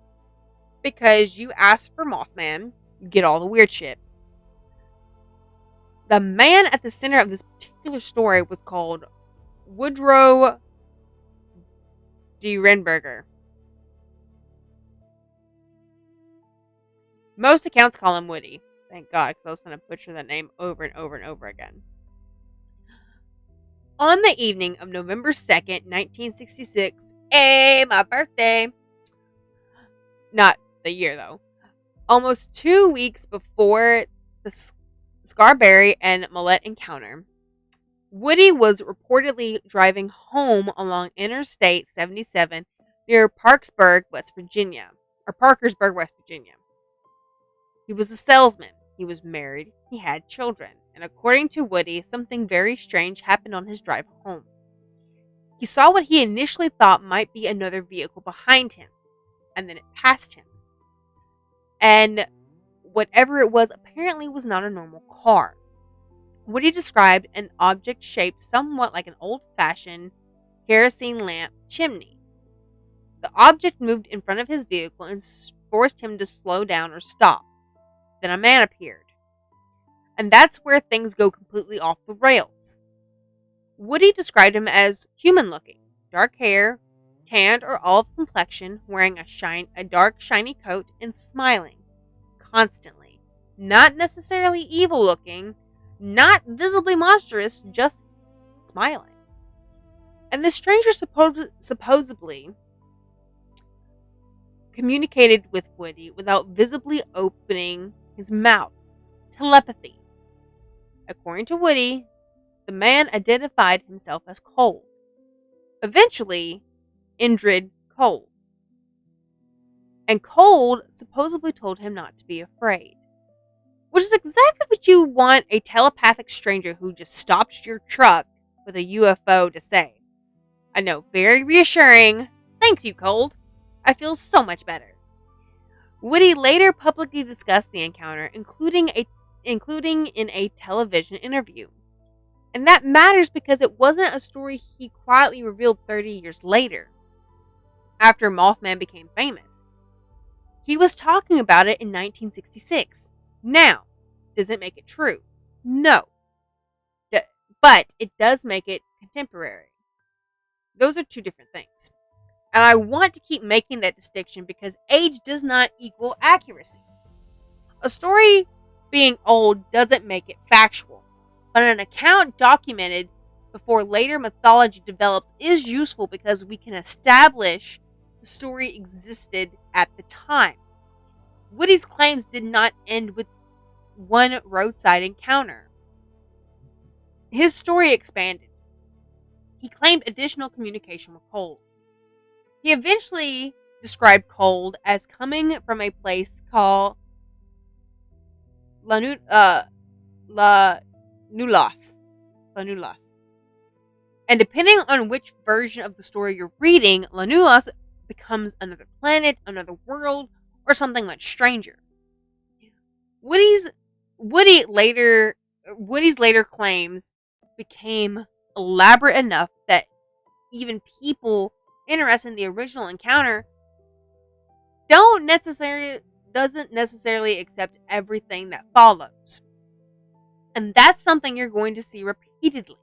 Because you ask for Mothman, you get all the weird shit. The man at the center of this particular story was called Woodrow D. Renberger. Most accounts call him Woody. Thank God, because I was going to butcher that name over and over and over again. On the evening of November 2nd, 1966, my birthday. Not the year, though. Almost 2 weeks before the Scarberry and Millette encounter, Woody was reportedly driving home along Interstate 77 near Parkersburg, West Virginia. He was a salesman. He was married. He had children. And according to Woody, something very strange happened on his drive home. He saw what he initially thought might be another vehicle behind him, and then it passed him. And whatever it was apparently was not a normal car. Woody described an object shaped somewhat like an old-fashioned kerosene lamp chimney. The object moved in front of his vehicle and forced him to slow down or stop. Then a man appeared. And that's where things go completely off the rails. Woody described him as human-looking, dark hair, tanned or olive complexion, wearing a dark, shiny coat, and smiling constantly. Not necessarily evil-looking, not visibly monstrous, just smiling. And the stranger supposedly communicated with Woody without visibly opening his mouth. Telepathy. According to Woody, the man identified himself as Cold. Eventually, Indrid Cold. And Cold supposedly told him not to be afraid. Which is exactly what you want a telepathic stranger who just stops your truck with a UFO to say. I know, very reassuring. Thank you, Cold. I feel so much better. Woody later publicly discussed the encounter, including in a television interview. And that matters because it wasn't a story he quietly revealed 30 years later, after Mothman became famous. He was talking about it in 1966. Now, does it make it true? No. But it does make it contemporary. Those are two different things. And I want to keep making that distinction because age does not equal accuracy. A story being old doesn't make it factual, but an account documented before later mythology develops is useful because we can establish the story existed at the time. Woody's claims did not end with one roadside encounter. His story expanded. He claimed additional communication with Cold. He eventually described Cold as coming from a place called La Nulas. And depending on which version of the story you're reading, La Nulas becomes another planet, another world, or something much stranger. Woody's later claims became elaborate enough that even people interested in the original encounter doesn't necessarily accept everything that follows. And that's something you're going to see repeatedly.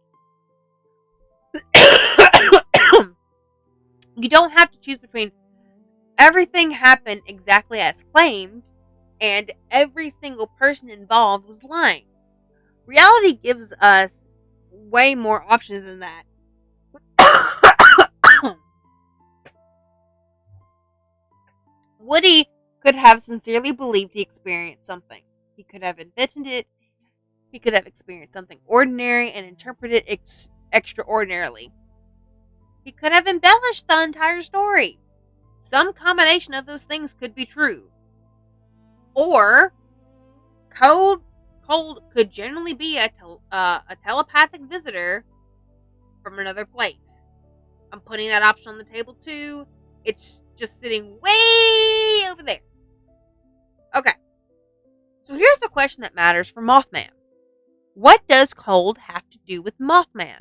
You don't have to choose between everything happened exactly as claimed and every single person involved was lying. Reality gives us way more options than that. Woody could have sincerely believed he experienced something. He could have invented it. He could have experienced something ordinary and interpreted it extraordinarily. He could have embellished the entire story. Some combination of those things could be true. Or, Cold could generally be a telepathic visitor from another place. I'm putting that option on the table too. It's just sitting way over there. Okay. So here's the question that matters for Mothman. What does Cold have to do with Mothman?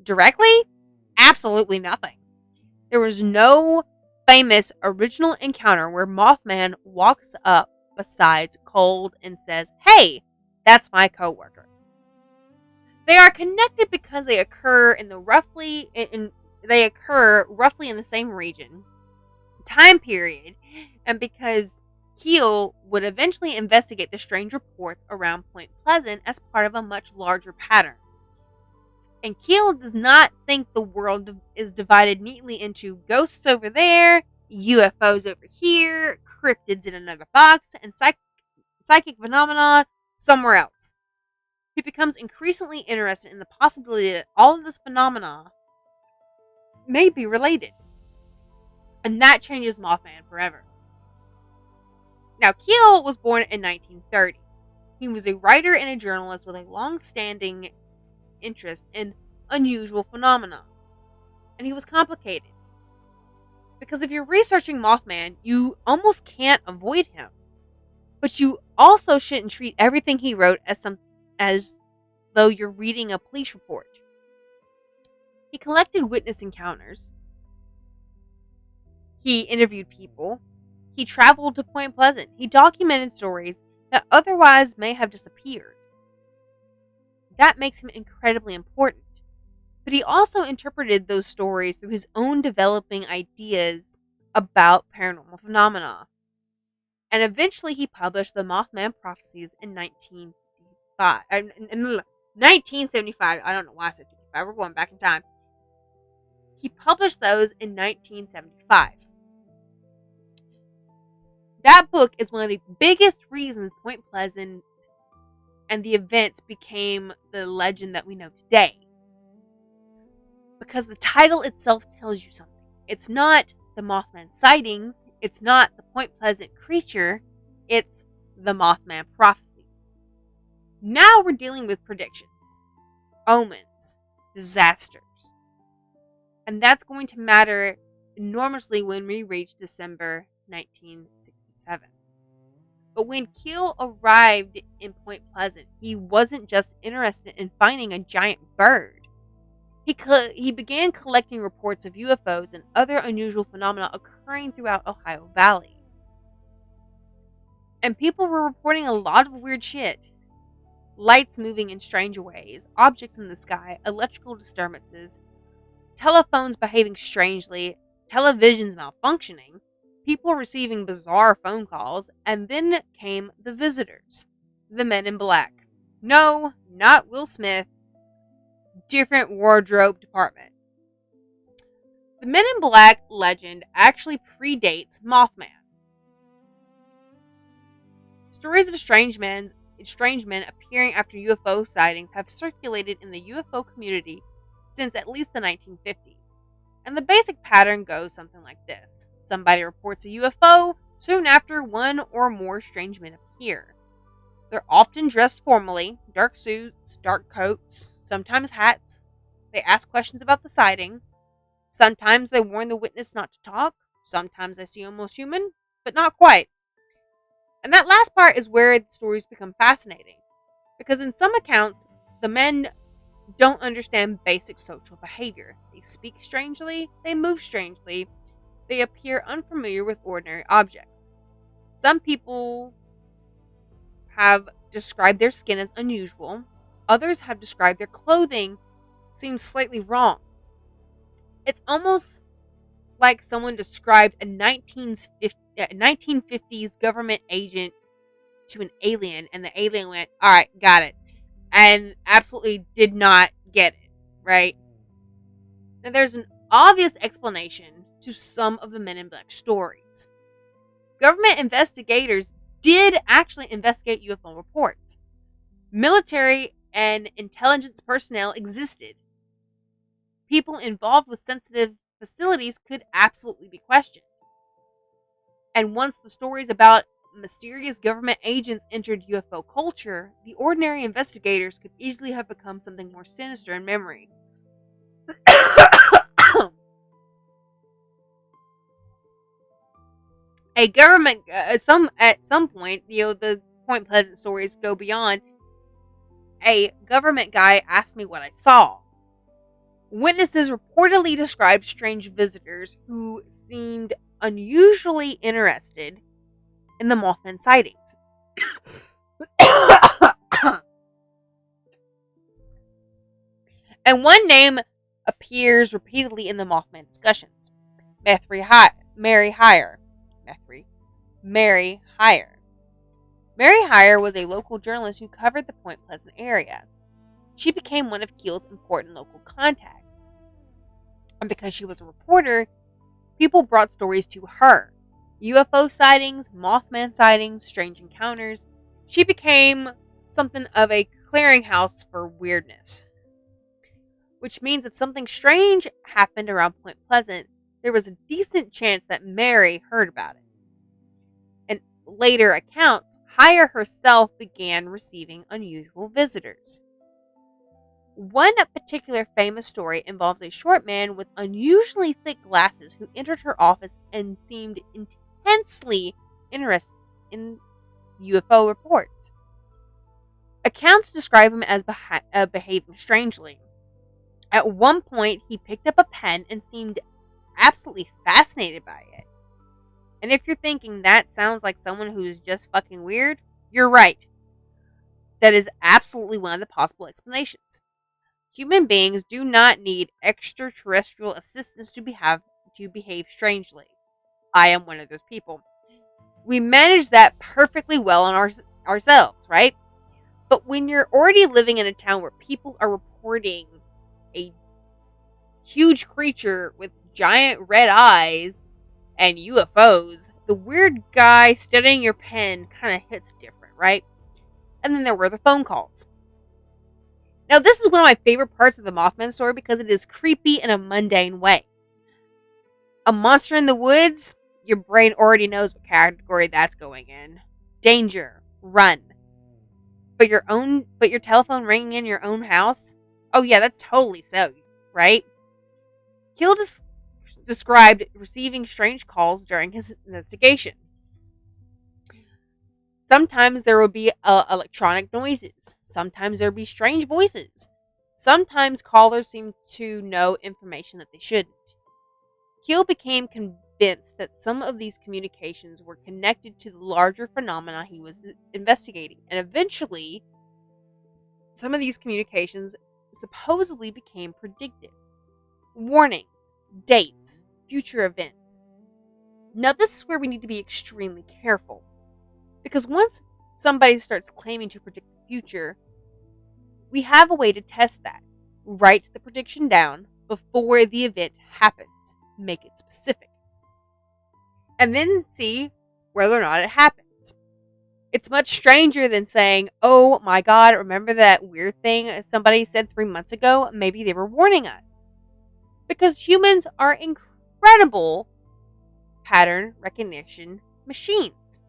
Directly? Absolutely nothing. There was no famous original encounter where Mothman walks up beside Cold and says, "Hey, that's my coworker." They are connected because they occur roughly in the same region, time period, and because Keel would eventually investigate the strange reports around Point Pleasant as part of a much larger pattern. And Keel does not think the world is divided neatly into ghosts over there, UFOs over here, cryptids in another box, and psychic phenomena somewhere else. He becomes increasingly interested in the possibility that all of this phenomena may be related. And that changes Mothman forever. Now, Keel was born in 1930. He was a writer and a journalist with a long-standing interest in unusual phenomena. And he was complicated. Because if you're researching Mothman, you almost can't avoid him. But you also shouldn't treat everything he wrote as though you're reading a police report. He collected witness encounters. He interviewed people. He traveled to Point Pleasant. He documented stories that otherwise may have disappeared. That makes him incredibly important. But he also interpreted those stories through his own developing ideas about paranormal phenomena. And eventually he published the Mothman Prophecies in 1975. I don't know why I said 55. We're going back in time. He published those in 1975. That book is one of the biggest reasons Point Pleasant and the events became the legend that we know today. Because the title itself tells you something. It's not the Mothman sightings, it's not the Point Pleasant creature, it's the Mothman prophecies. Now we're dealing with predictions, omens, disasters. And that's going to matter enormously when we reach December 1967. But when Keel arrived in Point Pleasant, he wasn't just interested in finding a giant bird. He began collecting reports of UFOs and other unusual phenomena occurring throughout Ohio Valley. And people were reporting a lot of weird shit. Lights moving in strange ways, objects in the sky, electrical disturbances, telephones behaving strangely, televisions malfunctioning, people receiving bizarre phone calls, and then came the visitors, the men in black. No, not Will Smith. Different wardrobe department. The Men in Black legend actually predates Mothman. Stories of strange men appearing after UFO sightings have circulated in the UFO community since at least the 1950s. And the basic pattern goes something like this. Somebody reports a UFO, soon after one or more strange men appear. They're often dressed formally, dark suits, dark coats, sometimes hats. They ask questions about the sighting. Sometimes they warn the witness not to talk. Sometimes they seem almost human, but not quite. And that last part is where the stories become fascinating. Because in some accounts, the men don't understand basic social behavior. They speak strangely, they move strangely, they appear unfamiliar with ordinary objects. Some people have described their skin as unusual. Others have described their clothing seems slightly wrong. It's almost like someone described a 1950s government agent to an alien, and the alien went, "Alright, got it," and absolutely did not get it, right? Now, there's an obvious explanation to some of the Men in Black stories. Government investigators did actually investigate UFO reports. Military and intelligence personnel existed. People involved with sensitive facilities could absolutely be questioned. And once the stories about mysterious government agents entered UFO culture, the ordinary investigators could easily have become something more sinister in memory. A government, at some point, the Point Pleasant stories go beyond. A government guy asked me what I saw. Witnesses reportedly described strange visitors who seemed unusually interested in the Mothman sightings. And one name appears repeatedly in the Mothman discussions. Mary Hyre. Mary Hyre was a local journalist who covered the Point Pleasant area. She became one of Keel's important local contacts. And because she was a reporter, people brought stories to her. UFO sightings, Mothman sightings, strange encounters. She became something of a clearinghouse for weirdness. Which means if something strange happened around Point Pleasant, there was a decent chance that Mary heard about it. In later accounts, Hyre herself began receiving unusual visitors. One particular famous story involves a short man with unusually thick glasses who entered her office and seemed intensely interested in UFO reports. Accounts describe him as behaving strangely. At one point, he picked up a pen and seemed absolutely fascinated by it. And if you're thinking that sounds like someone who is just fucking weird, you're right. That is absolutely one of the possible explanations. Human beings do not need extraterrestrial assistance to behave strangely. I am one of those people. We manage that perfectly well on ourselves, right? But when you're already living in a town where people are reporting a huge creature with giant red eyes and UFOs, the weird guy studying your pen kind of hits different, right? And then there were the phone calls. Now, this is one of my favorite parts of the Mothman story because it is creepy in a mundane way. A monster in the woods, your brain already knows what category that's going in. Danger, run. But your telephone ringing in your own house? Oh yeah, that's totally so, right? Keel described receiving strange calls during his investigation. Sometimes there would be electronic noises. Sometimes there would be strange voices. Sometimes callers seemed to know information that they shouldn't. Keel became convinced that some of these communications were connected to the larger phenomena he was investigating, and eventually, some of these communications supposedly became predictive. Warnings, dates, future events. Now, this is where we need to be extremely careful, because once somebody starts claiming to predict the future, we have a way to test that. Write the prediction down before the event happens. Make it specific. And then see whether or not it happens. It's much stranger than saying, oh my God, remember that weird thing somebody said 3 months ago? Maybe they were warning us. Because humans are incredible pattern recognition machines.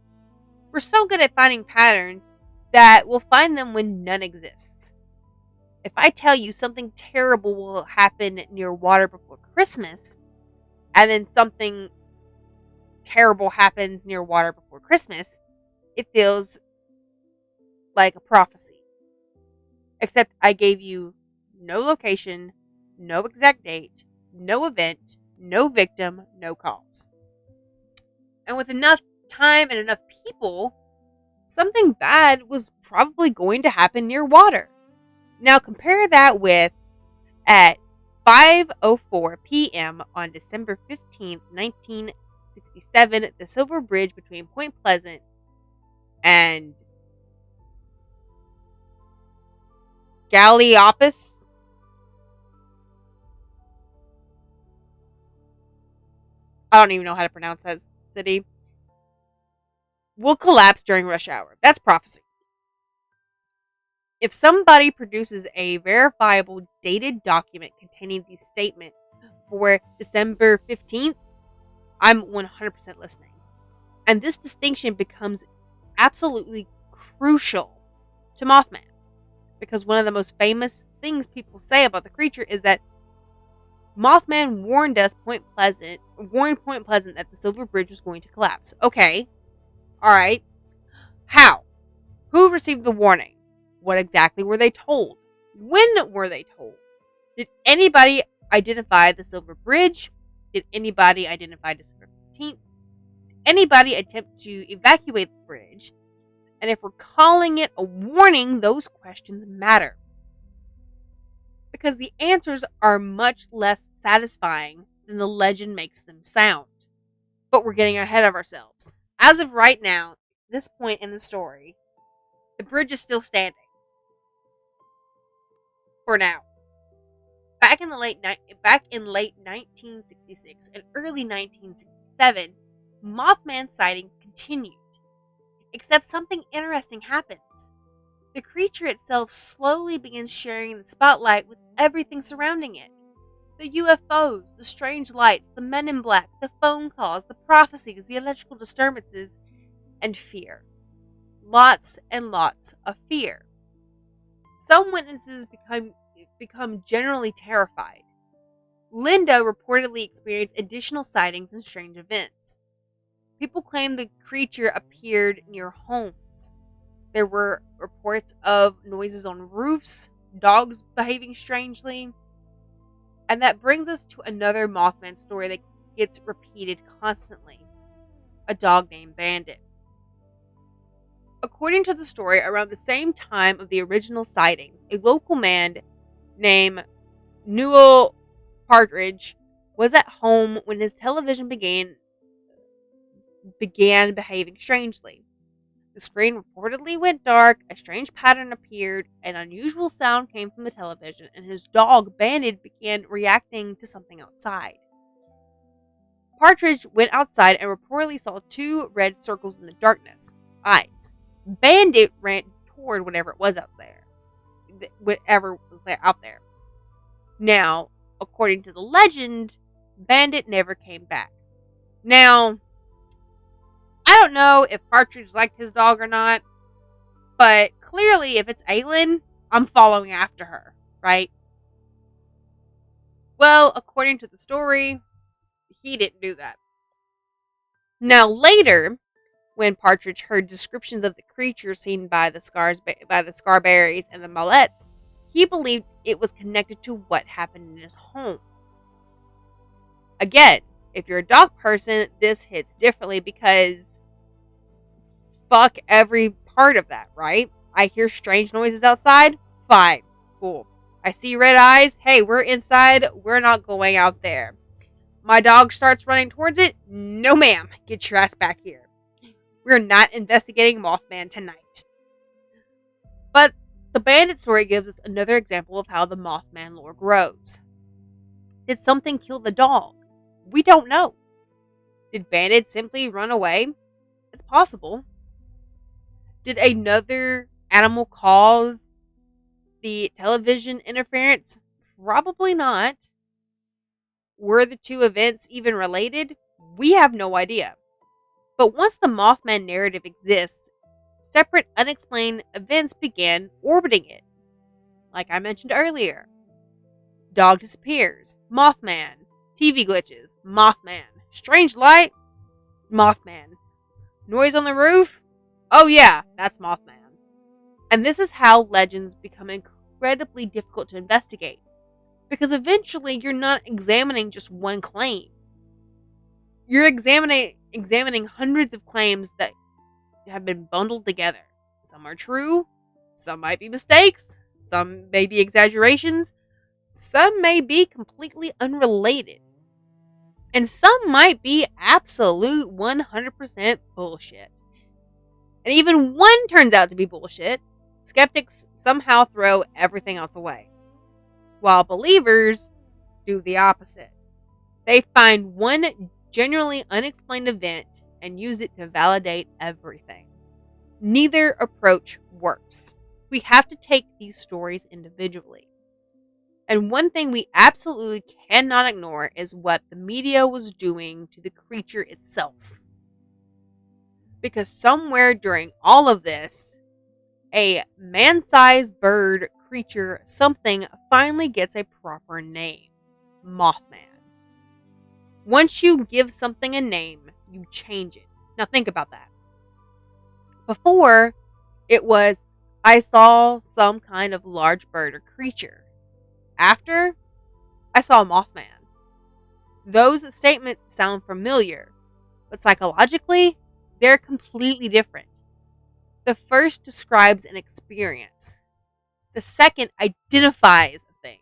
We're so good at finding patterns that we'll find them when none exists. If I tell you something terrible will happen near water before Christmas, and then something terrible happens near water before Christmas, it feels like a prophecy. Except I gave you no location, no exact date, no event, no victim, no cause. And with enough time and enough people, something bad was probably going to happen near water. Now compare that with at 5:04 p.m. on December 15th, 1967, the Silver Bridge between Point Pleasant and Galliopus. I don't even know how to pronounce that city. Will collapse during rush hour. That's prophecy. If somebody produces a verifiable dated document containing the statement for December 15th, I'm 100% listening. And this distinction becomes absolutely crucial to Mothman. Because one of the most famous things people say about the creature is that Mothman warned Point Pleasant that the Silver Bridge was going to collapse. Okay. Alright. How? Who received the warning? What exactly were they told? When were they told? Did anybody identify the Silver Bridge? Did anybody identify December 15th? Did anybody attempt to evacuate the bridge? And if we're calling it a warning, those questions matter. Because the answers are much less satisfying than the legend makes them sound. But we're getting ahead of ourselves. As of right now, this point in the story, the bridge is still standing. For now. Back in late 1966 and early 1967, Mothman sightings continued. Except something interesting happens. The creature itself slowly begins sharing the spotlight with everything surrounding it. The UFOs, the strange lights, the men in black, the phone calls, the prophecies, the electrical disturbances, and fear. Lots and lots of fear. Some witnesses become generally terrified. Linda reportedly experienced additional sightings and strange events. People claim the creature appeared near homes. There were reports of noises on roofs, dogs behaving strangely. And that brings us to another Mothman story that gets repeated constantly. A dog named Bandit. According to the story, around the same time of the original sightings, a local man named Newell Partridge was at home when his television began behaving strangely. The screen reportedly went dark, a strange pattern appeared, an unusual sound came from the television, and his dog, Bandit, began reacting to something outside. Partridge went outside and reportedly saw 2 red circles in the darkness. Eyes. Bandit ran toward whatever it was out there. Whatever was there out there. Now, according to the legend, Bandit never came back. Now, I don't know if Partridge liked his dog or not, but clearly if it's Aylin, I'm following after her, right? Well, according to the story, he didn't do that. Now later, when Partridge heard descriptions of the creature seen by the Scarberries and the Mallets, he believed it was connected to what happened in his home. Again, if you're a dog person, this hits differently because fuck every part of that, right? I hear strange noises outside. Fine. Cool. I see red eyes. Hey, we're inside. We're not going out there. My dog starts running towards it. No, ma'am. Get your ass back here. We're not investigating Mothman tonight. But the Bandit story gives us another example of how the Mothman lore grows. Did something kill the dog? We don't know. Did Bandit simply run away? It's possible. Did another animal cause the television interference? Probably not. Were the 2 events even related? We have no idea. But once the Mothman narrative exists, separate unexplained events began orbiting it. Like I mentioned earlier. Dog disappears. Mothman. TV glitches. Mothman. Strange light. Mothman. Noise on the roof. Oh yeah, that's Mothman. And this is how legends become incredibly difficult to investigate. Because eventually you're not examining just one claim. You're examining hundreds of claims that have been bundled together. Some are true, some might be mistakes, some may be exaggerations, some may be completely unrelated, and some might be absolute 100% bullshit. And even one turns out to be bullshit, skeptics somehow throw everything else away, while believers do the opposite. They find one genuinely unexplained event and use it to validate everything. Neither approach works. We have to take these stories individually. And one thing we absolutely cannot ignore is what the media was doing to the creature itself. Because somewhere during all of this, a man-sized bird creature something finally gets a proper name. Mothman. Once you give something a name, you change it. Now think about that. Before, it was, I saw some kind of large bird or creature. After, I saw a Mothman. Those statements sound familiar, but psychologically, they're completely different. The first describes an experience. The second identifies a thing.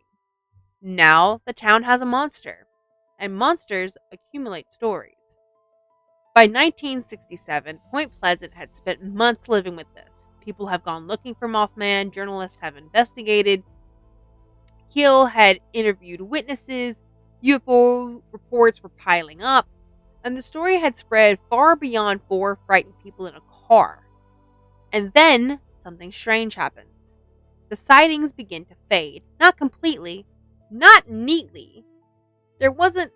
Now, the town has a monster, and monsters accumulate stories. By 1967, Point Pleasant had spent months living with this. People have gone looking for Mothman, journalists have investigated, Hill had interviewed witnesses, UFO reports were piling up, and the story had spread far beyond 4 frightened people in a car. And then, something strange happens. The sightings begin to fade. Not completely, not neatly. There wasn't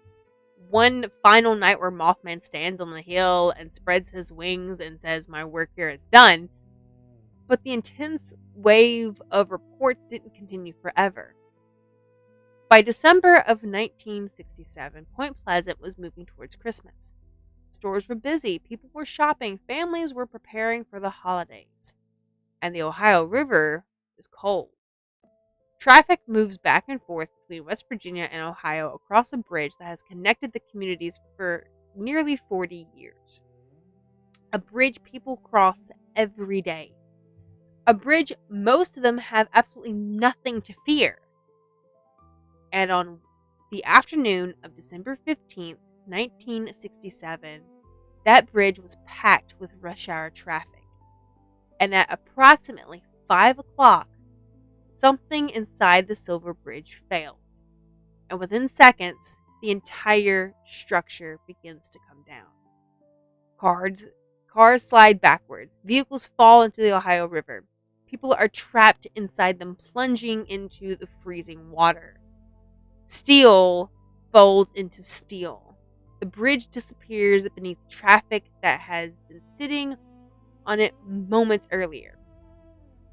one final night where Mothman stands on the hill and spreads his wings and says, "My work here is done." But the intense wave of reports didn't continue forever. By December of 1967, Point Pleasant was moving towards Christmas. Stores were busy, people were shopping, families were preparing for the holidays. And the Ohio River is cold. Traffic moves back and forth between West Virginia and Ohio across a bridge that has connected the communities for nearly 40 years. A bridge people cross every day. A bridge most of them have absolutely nothing to fear. And on the afternoon of December 15th, 1967, that bridge was packed with rush hour traffic. and at approximately 5 o'clock, something inside the Silver Bridge fails. And within seconds, the entire structure begins to come down. Cars slide backwards. Vehicles fall into the Ohio River. People are trapped inside them, plunging into the freezing water. Steel folds into steel. The bridge disappears beneath traffic that has been sitting on it moments earlier.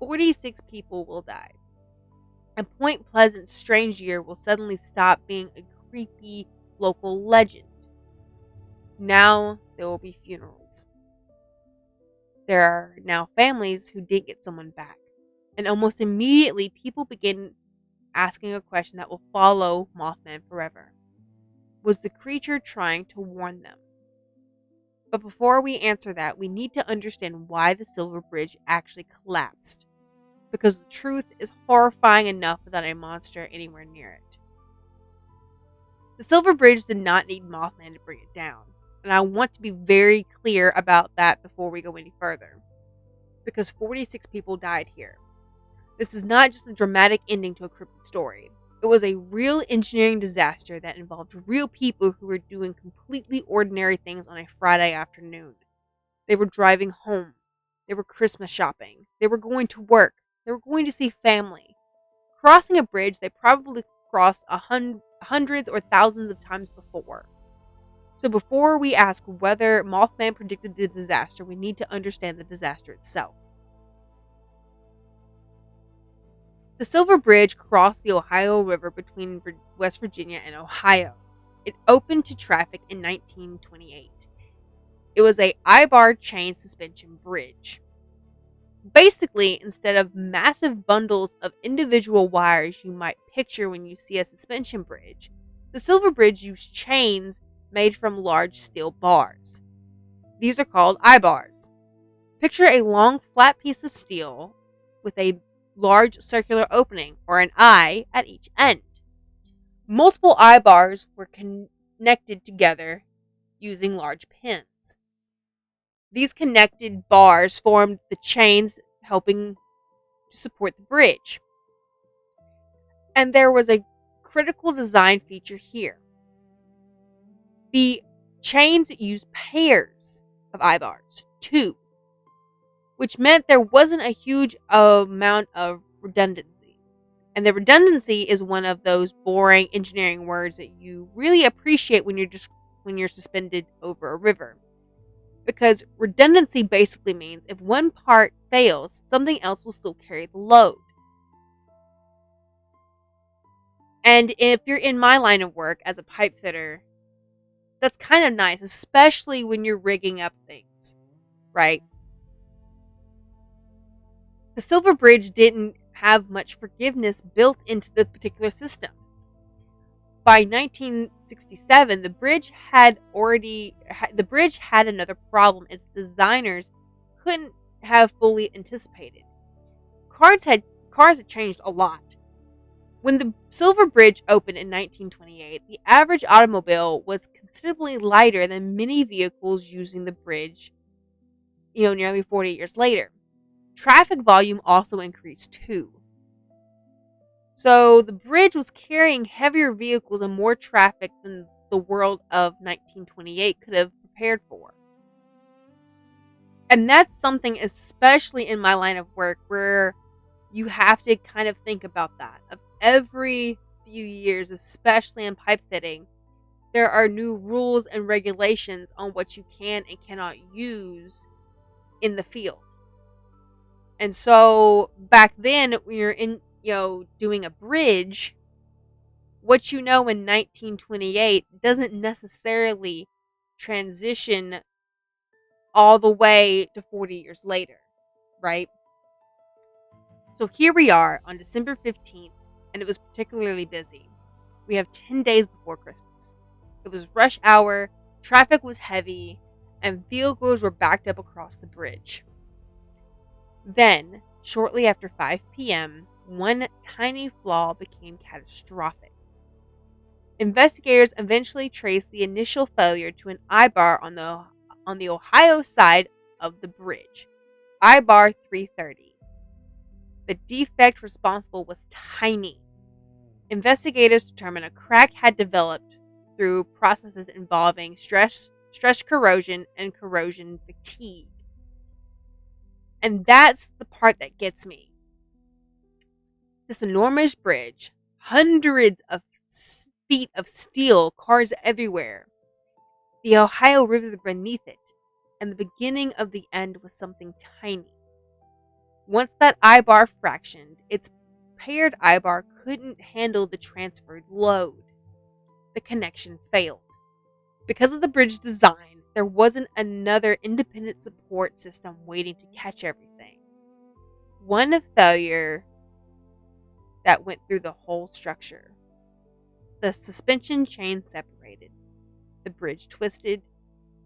46 people will die. And Point Pleasant's strange year will suddenly stop being a creepy local legend. Now there will be funerals. There are now families who didn't get someone back. And almost immediately, people begin asking a question that will follow Mothman forever. Was the creature trying to warn them? But before we answer that, we need to understand why the Silver Bridge actually collapsed. Because the truth is horrifying enough without a monster anywhere near it. The Silver Bridge did not need Mothman to bring it down. And I want to be very clear about that before we go any further. Because 46 people died here. This is not just a dramatic ending to a cryptic story. It was a real engineering disaster that involved real people who were doing completely ordinary things on a Friday afternoon. They were driving home. They were Christmas shopping. They were going to work. They were going to see family. Crossing a bridge they probably crossed hundreds or thousands of times before. So before we ask whether Mothman predicted the disaster, we need to understand the disaster itself. The Silver Bridge crossed the Ohio River between West Virginia and Ohio. It opened to traffic in 1928. It was a I-bar chain suspension bridge. Basically, instead of massive bundles of individual wires you might picture when you see a suspension bridge, the Silver Bridge used chains made from large steel bars. These are called I-bars. Picture a long flat piece of steel with a large circular opening, or an eye, at each end. Multiple I-bars were connected together using large pins. These connected bars formed the chains helping to support the bridge. And there was a critical design feature here. The chains used pairs of I-bars, 2, which meant there wasn't a huge amount of redundancy. And the redundancy is one of those boring engineering words that you really appreciate when you're suspended over a river. Because redundancy basically means if one part fails, something else will still carry the load. And if you're in my line of work as a pipe fitter, that's kind of nice, especially when you're rigging up things, right? The Silver Bridge didn't have much forgiveness built into the particular system. By 1967, the bridge had another problem its designers couldn't have fully anticipated. Cars had changed a lot. When the Silver Bridge opened in 1928, the average automobile was considerably lighter than many vehicles using the bridge, nearly 40 years later. Traffic volume also increased too. So the bridge was carrying heavier vehicles and more traffic than the world of 1928 could have prepared for. And that's something, especially in my line of work, where you have to kind of think about that. Of every few years, especially in pipe fitting, there are new rules and regulations on what you can and cannot use in the field. And so back then, when you're doing a bridge, what in 1928 doesn't necessarily transition all the way to 40 years later, right? So here we are on December 15th, and it was particularly busy. We have 10 days before Christmas. It was rush hour, traffic was heavy, and vehicles were backed up across the bridge. Then, shortly after 5 p.m., one tiny flaw became catastrophic. Investigators eventually traced the initial failure to an I-bar on the Ohio side of the bridge. I-bar 330. The defect responsible was tiny. Investigators determined a crack had developed through processes involving stress corrosion, and corrosion fatigue. And that's the part that gets me. This enormous bridge, hundreds of feet of steel, cars everywhere, the Ohio River beneath it, and the beginning of the end was something tiny. Once that I-bar fractioned, its paired I-bar couldn't handle the transferred load. The connection failed. Because of the bridge design, there wasn't another independent support system waiting to catch everything. One failure that went through the whole structure. The suspension chain separated, the bridge twisted,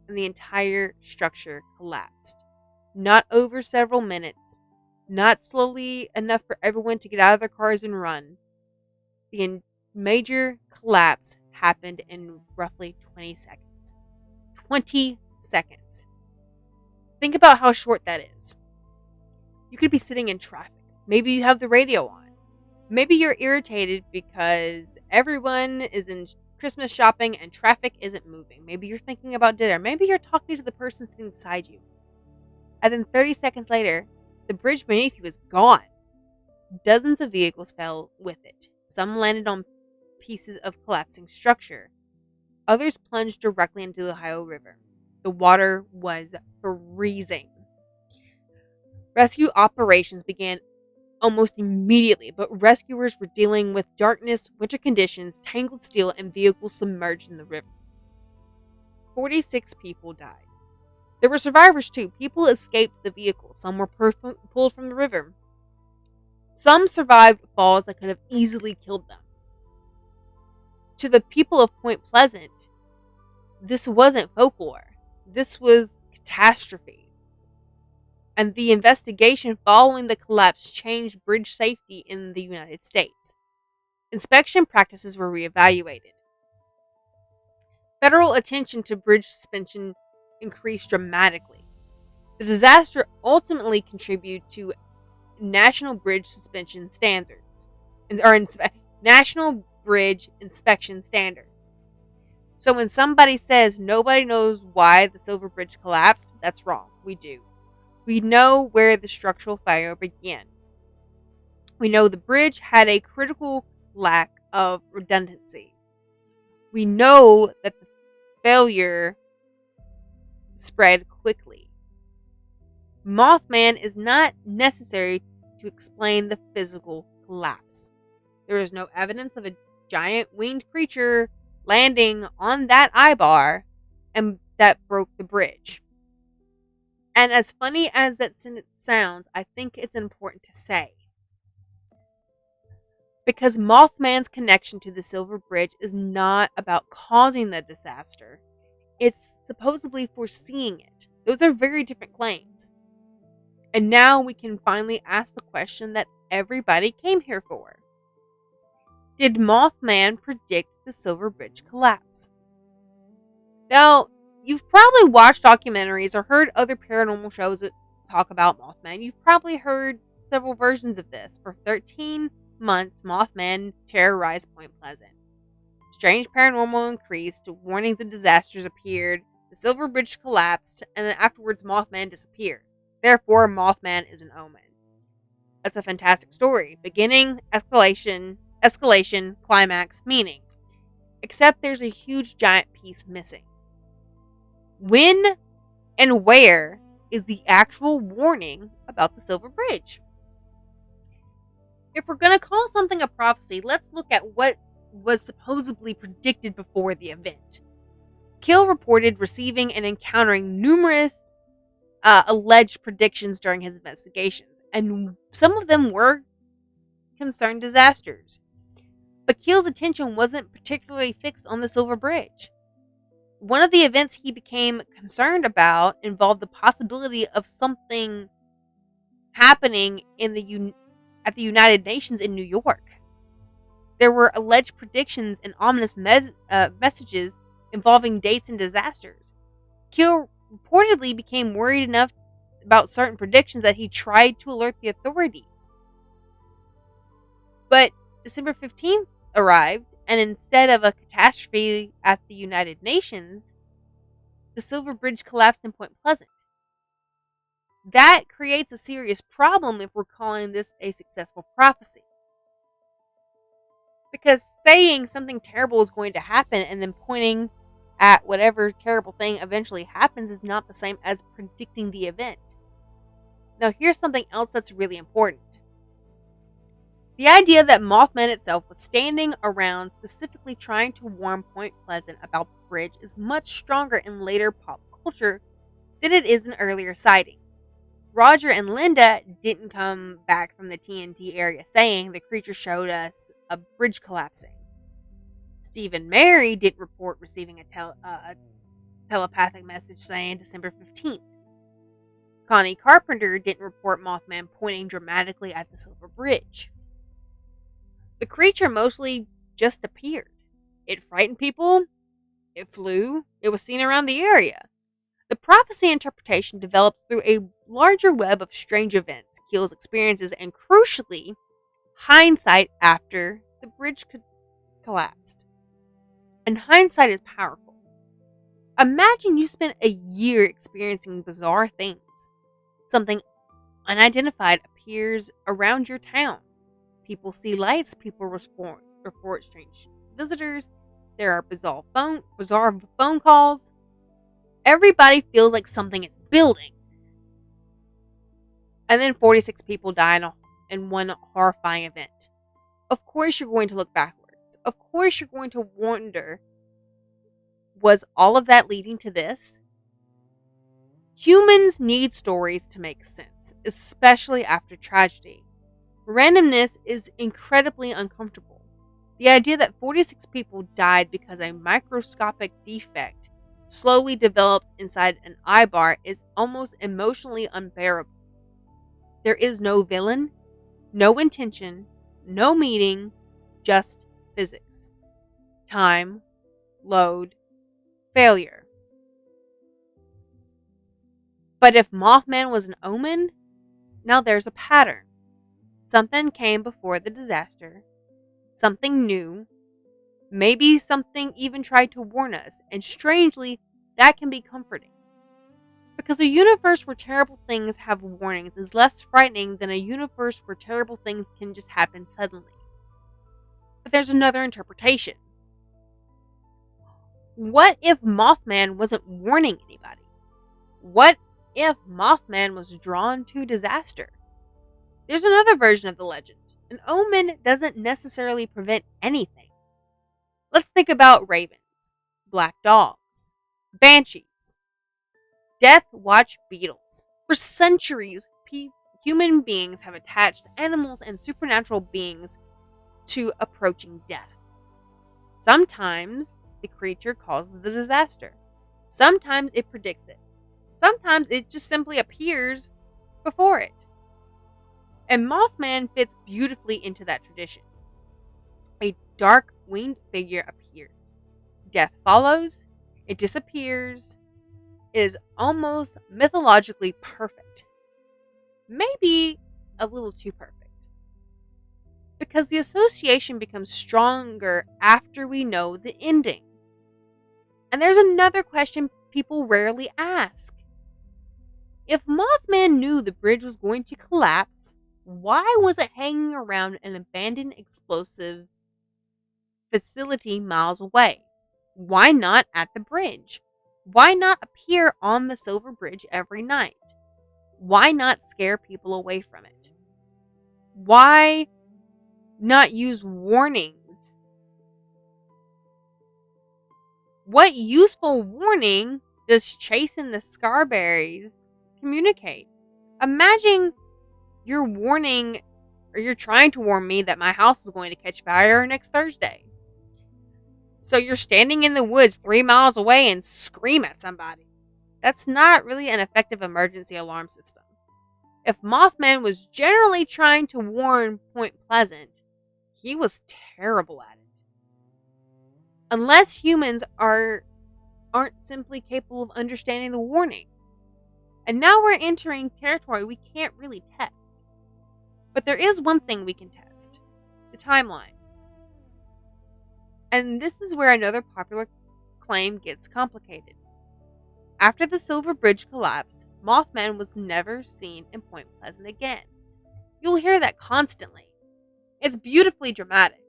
and the entire structure collapsed. Not over several minutes, not slowly enough for everyone to get out of their cars and run. The major collapse happened in roughly 20 seconds. 20 seconds. Think about how short that is. You could be sitting in traffic. Maybe you have the radio on. Maybe you're irritated because everyone is in Christmas shopping and traffic isn't moving. Maybe you're thinking about dinner. Maybe you're talking to the person sitting beside you. And then 30 seconds later, the bridge beneath you is gone. Dozens of vehicles fell with it. Some landed on pieces of collapsing structure. Others plunged directly into the Ohio River. The water was freezing. Rescue operations began almost immediately, but rescuers were dealing with darkness, winter conditions, tangled steel, and vehicles submerged in the river. 46 people died. There were survivors too. People escaped the vehicle. Some were pulled from the river. Some survived falls that could have easily killed them. To the people of Point Pleasant, this wasn't folklore. This was catastrophe. And the investigation following the collapse changed bridge safety in the United States. Inspection practices were reevaluated. Federal attention to bridge suspension increased dramatically. The disaster ultimately contributed to National Bridge Suspension Standards, National Bridge Inspection Standards. So when somebody says nobody knows why the Silver Bridge collapsed, that's wrong. We do. We know where the structural failure began. We know the bridge had a critical lack of redundancy. We know that the failure spread quickly. Mothman is not necessary to explain the physical collapse. There is no evidence of a giant winged creature landing on that I-bar and that broke the bridge. And as funny as that sentence sounds, I think it's important to say. Because Mothman's connection to the Silver Bridge is not about causing the disaster. It's supposedly foreseeing it. Those are very different claims. And now we can finally ask the question that everybody came here for. Did Mothman predict the Silver Bridge collapse? Now, you've probably watched documentaries or heard other paranormal shows that talk about Mothman. You've probably heard several versions of this. For 13 months, Mothman terrorized Point Pleasant. Strange paranormal increased, warnings of disasters appeared, the Silver Bridge collapsed, and then afterwards Mothman disappeared. Therefore, Mothman is an omen. That's a fantastic story. Beginning, escalation, climax, meaning. Except there's a huge giant piece missing. When and where is the actual warning about the Silver Bridge? If we're going to call something a prophecy, let's look at what was supposedly predicted before the event. Keel reported receiving and encountering numerous alleged predictions during his investigations, and some of them were concerned disasters. But Keel's attention wasn't particularly fixed on the Silver Bridge. One of the events he became concerned about involved the possibility of something happening at the United Nations in New York. There were alleged predictions and ominous messages involving dates and disasters. Keel reportedly became worried enough about certain predictions that he tried to alert the authorities. But December 15th arrived, and instead of a catastrophe at the United Nations, the Silver Bridge collapsed in Point Pleasant. That creates a serious problem if we're calling this a successful prophecy. Because saying something terrible is going to happen and then pointing at whatever terrible thing eventually happens is not the same as predicting the event. Now, here's something else that's really important. The idea that Mothman itself was standing around specifically trying to warn Point Pleasant about the bridge is much stronger in later pop culture than it is in earlier sightings. Roger and Linda didn't come back from the TNT area saying the creature showed us a bridge collapsing. Steve and Mary didn't report receiving a telepathic message saying December 15th. Connie Carpenter didn't report Mothman pointing dramatically at the Silver Bridge. The creature mostly just appeared. It frightened people. It flew. It was seen around the area. The prophecy interpretation developed through a larger web of strange events, Keel's experiences, and crucially, hindsight after the bridge collapsed. And hindsight is powerful. Imagine you spent a year experiencing bizarre things. Something unidentified appears around your town. People see lights, people report strange visitors, there are bizarre phone calls. Everybody feels like something is building. And then 46 people die in one horrifying event. Of course you're going to look backwards. Of course you're going to wonder, was all of that leading to this? Humans need stories to make sense, especially after tragedy. Randomness is incredibly uncomfortable. The idea that 46 people died because a microscopic defect slowly developed inside an eye bar is almost emotionally unbearable. There is no villain, no intention, no meaning, just physics. Time, load, failure. But if Mothman was an omen, now there's a pattern. Something came before the disaster. Something new. Maybe something even tried to warn us, and strangely, that can be comforting. Because a universe where terrible things have warnings is less frightening than a universe where terrible things can just happen suddenly. But there's another interpretation. What if Mothman wasn't warning anybody? What if Mothman was drawn to disaster? There's another version of the legend. An omen doesn't necessarily prevent anything. Let's think about ravens, black dogs, banshees, death watch beetles. For centuries, human beings have attached animals and supernatural beings to approaching death. Sometimes the creature causes the disaster. Sometimes it predicts it. Sometimes it just simply appears before it. And Mothman fits beautifully into that tradition. A dark winged figure appears. Death follows. It disappears. It is almost mythologically perfect. Maybe a little too perfect. Because the association becomes stronger after we know the ending. And there's another question people rarely ask. If Mothman knew the bridge was going to collapse, why was it hanging around an abandoned explosives facility miles away? Why not at the bridge? Why not appear on the Silver Bridge every night? Why not scare people away from it? Why not use warnings? What useful warning does chasing the Scarberries communicate? Imagine you're warning, or you're trying to warn me that my house is going to catch fire next Thursday. So you're standing in the woods 3 miles away and scream at somebody. That's not really an effective emergency alarm system. If Mothman was generally trying to warn Point Pleasant, he was terrible at it. Unless humans aren't simply capable of understanding the warning. And now we're entering territory we can't really test. But there is one thing we can test: the timeline. And this is where another popular claim gets complicated. After the Silver Bridge collapsed, Mothman was never seen in Point Pleasant again. You'll hear that constantly. It's beautifully dramatic.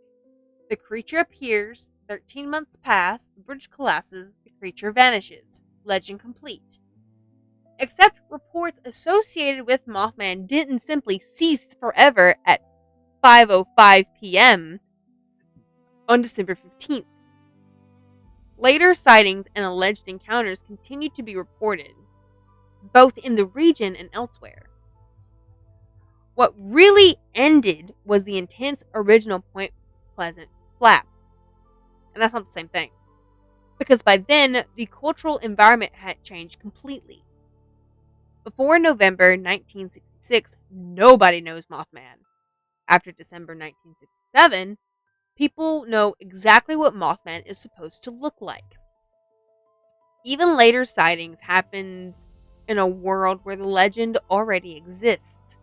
The creature appears, 13 months pass, the bridge collapses, the creature vanishes. Legend complete. Except reports associated with Mothman didn't simply cease forever at 5:05 p.m. on December 15th. Later sightings and alleged encounters continued to be reported, both in the region and elsewhere. What really ended was the intense original Point Pleasant flap. And that's not the same thing. Because by then, the cultural environment had changed completely. Before November 1966, nobody knows Mothman. After December 1967, people know exactly what Mothman is supposed to look like. Even later sightings happens in a world where the legend already exists.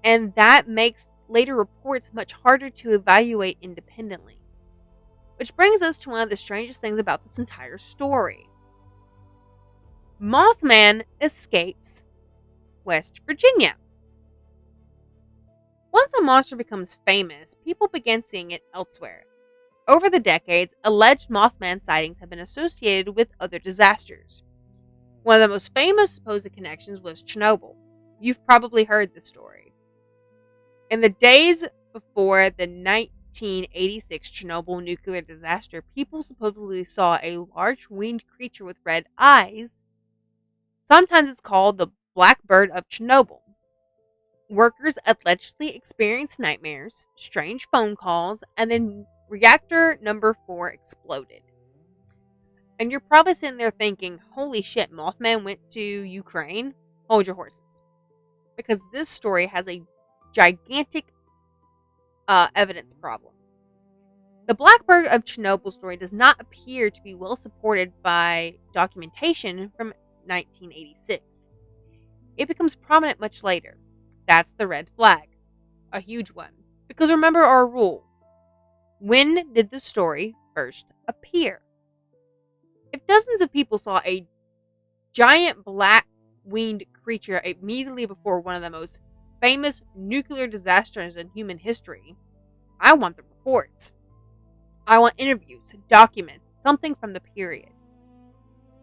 And that makes later reports much harder to evaluate independently. Which brings us to one of the strangest things about this entire story. Mothman escapes West Virginia. Once a monster becomes famous, people begin seeing it elsewhere. Over the decades, alleged Mothman sightings have been associated with other disasters. One of the most famous supposed connections was Chernobyl. You've probably heard this story. In the days before the 1986 Chernobyl nuclear disaster, people supposedly saw a large winged creature with red eyes. Sometimes it's called the Black Bird of Chernobyl. Workers allegedly experienced nightmares, strange phone calls, and then reactor number 4 exploded. And you're probably sitting there thinking, holy shit, Mothman went to Ukraine? Hold your horses. Because this story has a gigantic evidence problem. The Blackbird of Chernobyl story does not appear to be well supported by documentation from 1986. It becomes prominent much later. That's the red flag. A huge one. Because remember our rule. When did the story first appear? If dozens of people saw a giant black-winged creature immediately before one of the most famous nuclear disasters in human history, I want the reports. I want interviews, documents, something from the period.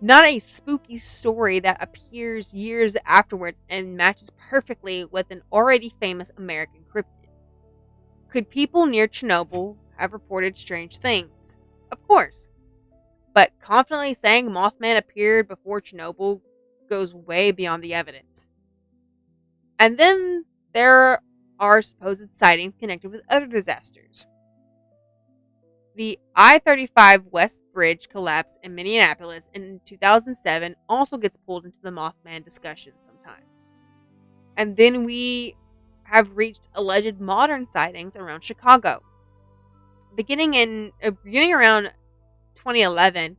Not a spooky story that appears years afterwards and matches perfectly with an already famous American cryptid. Could people near Chernobyl have reported strange things? Of course. But confidently saying Mothman appeared before Chernobyl goes way beyond the evidence. And then there are supposed sightings connected with other disasters. The I-35 West Bridge collapse in Minneapolis in 2007 also gets pulled into the Mothman discussion sometimes. And then we have reached alleged modern sightings around Chicago. Beginning around 2011,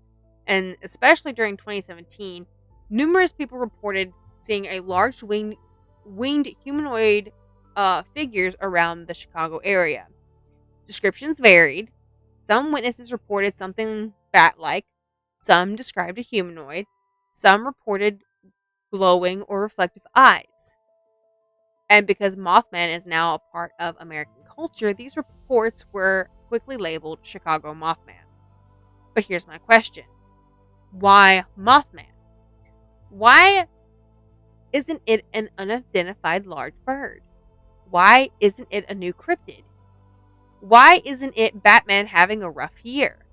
and especially during 2017, numerous people reported seeing a large winged humanoid figures around the Chicago area. Descriptions varied. Some witnesses reported something bat-like, some described a humanoid, some reported glowing or reflective eyes. And because Mothman is now a part of American culture, these reports were quickly labeled Chicago Mothman. But here's my question. Why Mothman? Why isn't it an unidentified large bird? Why isn't it a new cryptid? Why isn't it Batman having a rough year?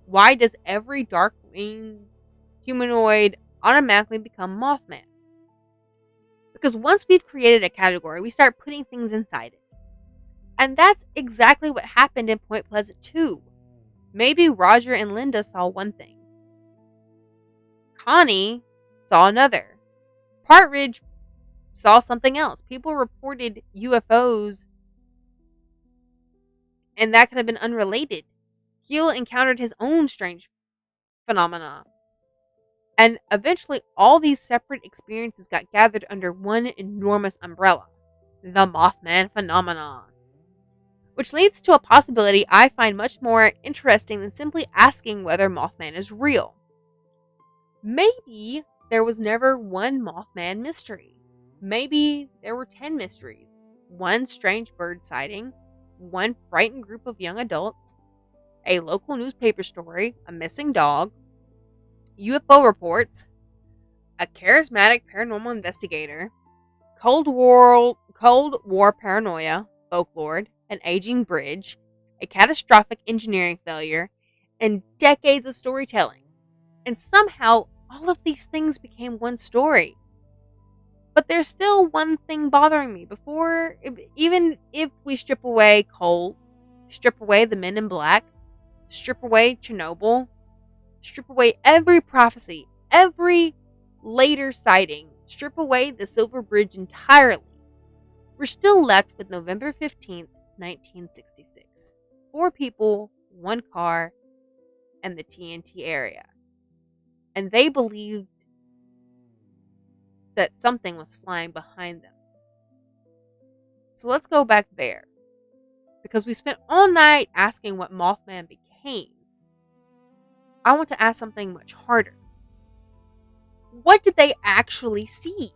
Why does every dark-winged humanoid automatically become Mothman? Because once we've created a category, we start putting things inside it. And that's exactly what happened in Point Pleasant too. Maybe Roger and Linda saw one thing. Connie saw another. Partridge saw something else. People reported UFOs, and that could have been unrelated. Keel encountered his own strange phenomena. And eventually, all these separate experiences got gathered under one enormous umbrella, the Mothman phenomenon. Which leads to a possibility I find much more interesting than simply asking whether Mothman is real. Maybe there was never one Mothman mystery. Maybe there were 10 mysteries. One strange bird sighting, one frightened group of young adults, a local newspaper story, a missing dog, UFO reports, a charismatic paranormal investigator, Cold War paranoia, folklore, an aging bridge, a catastrophic engineering failure, and decades of storytelling. And somehow, all of these things became one story. But there's still one thing bothering me. Even if we strip away Cold, strip away the Men in Black, strip away Chernobyl, strip away every prophecy, every later sighting, strip away the Silver Bridge entirely, we're still left with November 15th, 1966. 4 people, 1 car, and the TNT area. And they believed that something was flying behind them. So let's go back there. Because we spent all night asking what Mothman became. I want to ask something much harder. What did they actually see?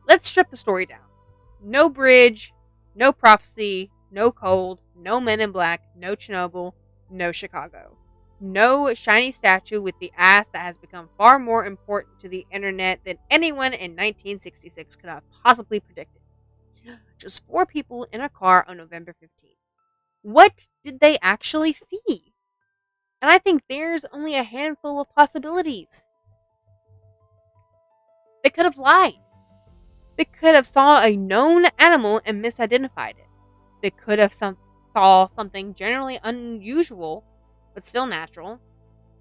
Let's strip the story down. No bridge, no prophecy, no Cold, no Men in Black, no Chernobyl, no Chicago. No shiny statue with the ass that has become far more important to the internet than anyone in 1966 could have possibly predicted. Just 4 people in a car on November 15th. What did they actually see? And I think there's only a handful of possibilities. They could have lied. They could have saw a known animal and misidentified it. They could have saw something generally unusual, but still natural.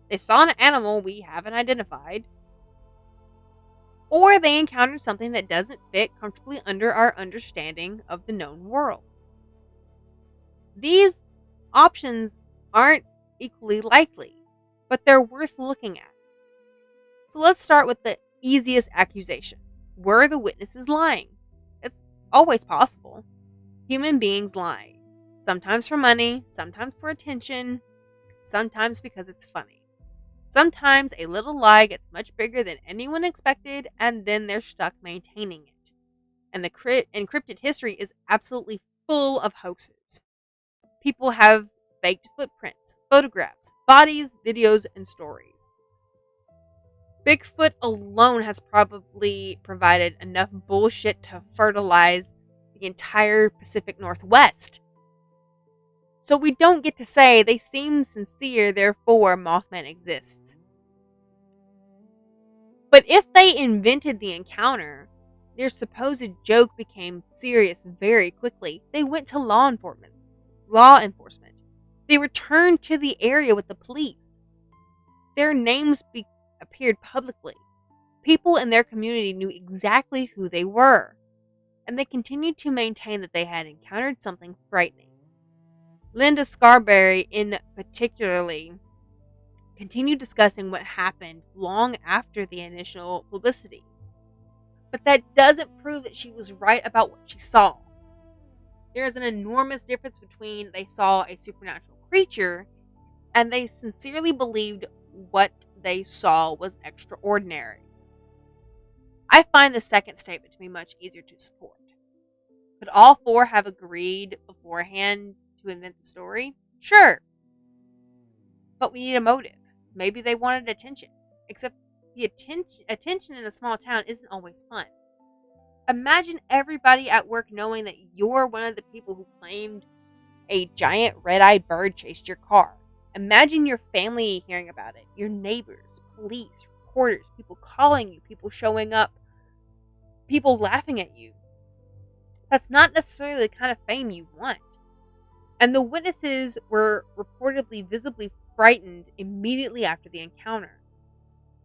They saw an animal we haven't identified. Or they encountered something that doesn't fit comfortably under our understanding of the known world. These options aren't equally likely, but they're worth looking at. So let's start with the easiest accusation. Were the witnesses lying? It's always possible. Human beings lie. Sometimes for money, sometimes for attention, sometimes because it's funny. Sometimes a little lie gets much bigger than anyone expected, and then they're stuck maintaining it. And the encrypted history is absolutely full of hoaxes. People have faked footprints, photographs, bodies, videos, and stories. Bigfoot alone has probably provided enough bullshit to fertilize the entire Pacific Northwest. So we don't get to say they seem sincere, therefore Mothman exists. But if they invented the encounter, their supposed joke became serious very quickly. They went to law enforcement. They returned to the area with the police. Their names appeared publicly. People in their community knew exactly who they were, and they continued to maintain that they had encountered something frightening. Linda Scarberry, in particularly, continued discussing what happened long after the initial publicity. But that doesn't prove that she was right about what she saw. There is an enormous difference between they saw a supernatural creature and they sincerely believed what they saw was extraordinary. I find the second statement to be much easier to support. Could all 4 have agreed beforehand to invent the story? Sure. But we need a motive. Maybe they wanted attention. Except the attention in a small town isn't always fun. Imagine everybody at work knowing that you're one of the people who claimed a giant red-eyed bird chased your car. Imagine your family hearing about it, your neighbors, police, reporters, people calling you, people showing up, people laughing at you. That's not necessarily the kind of fame you want. And the witnesses were reportedly visibly frightened immediately after the encounter.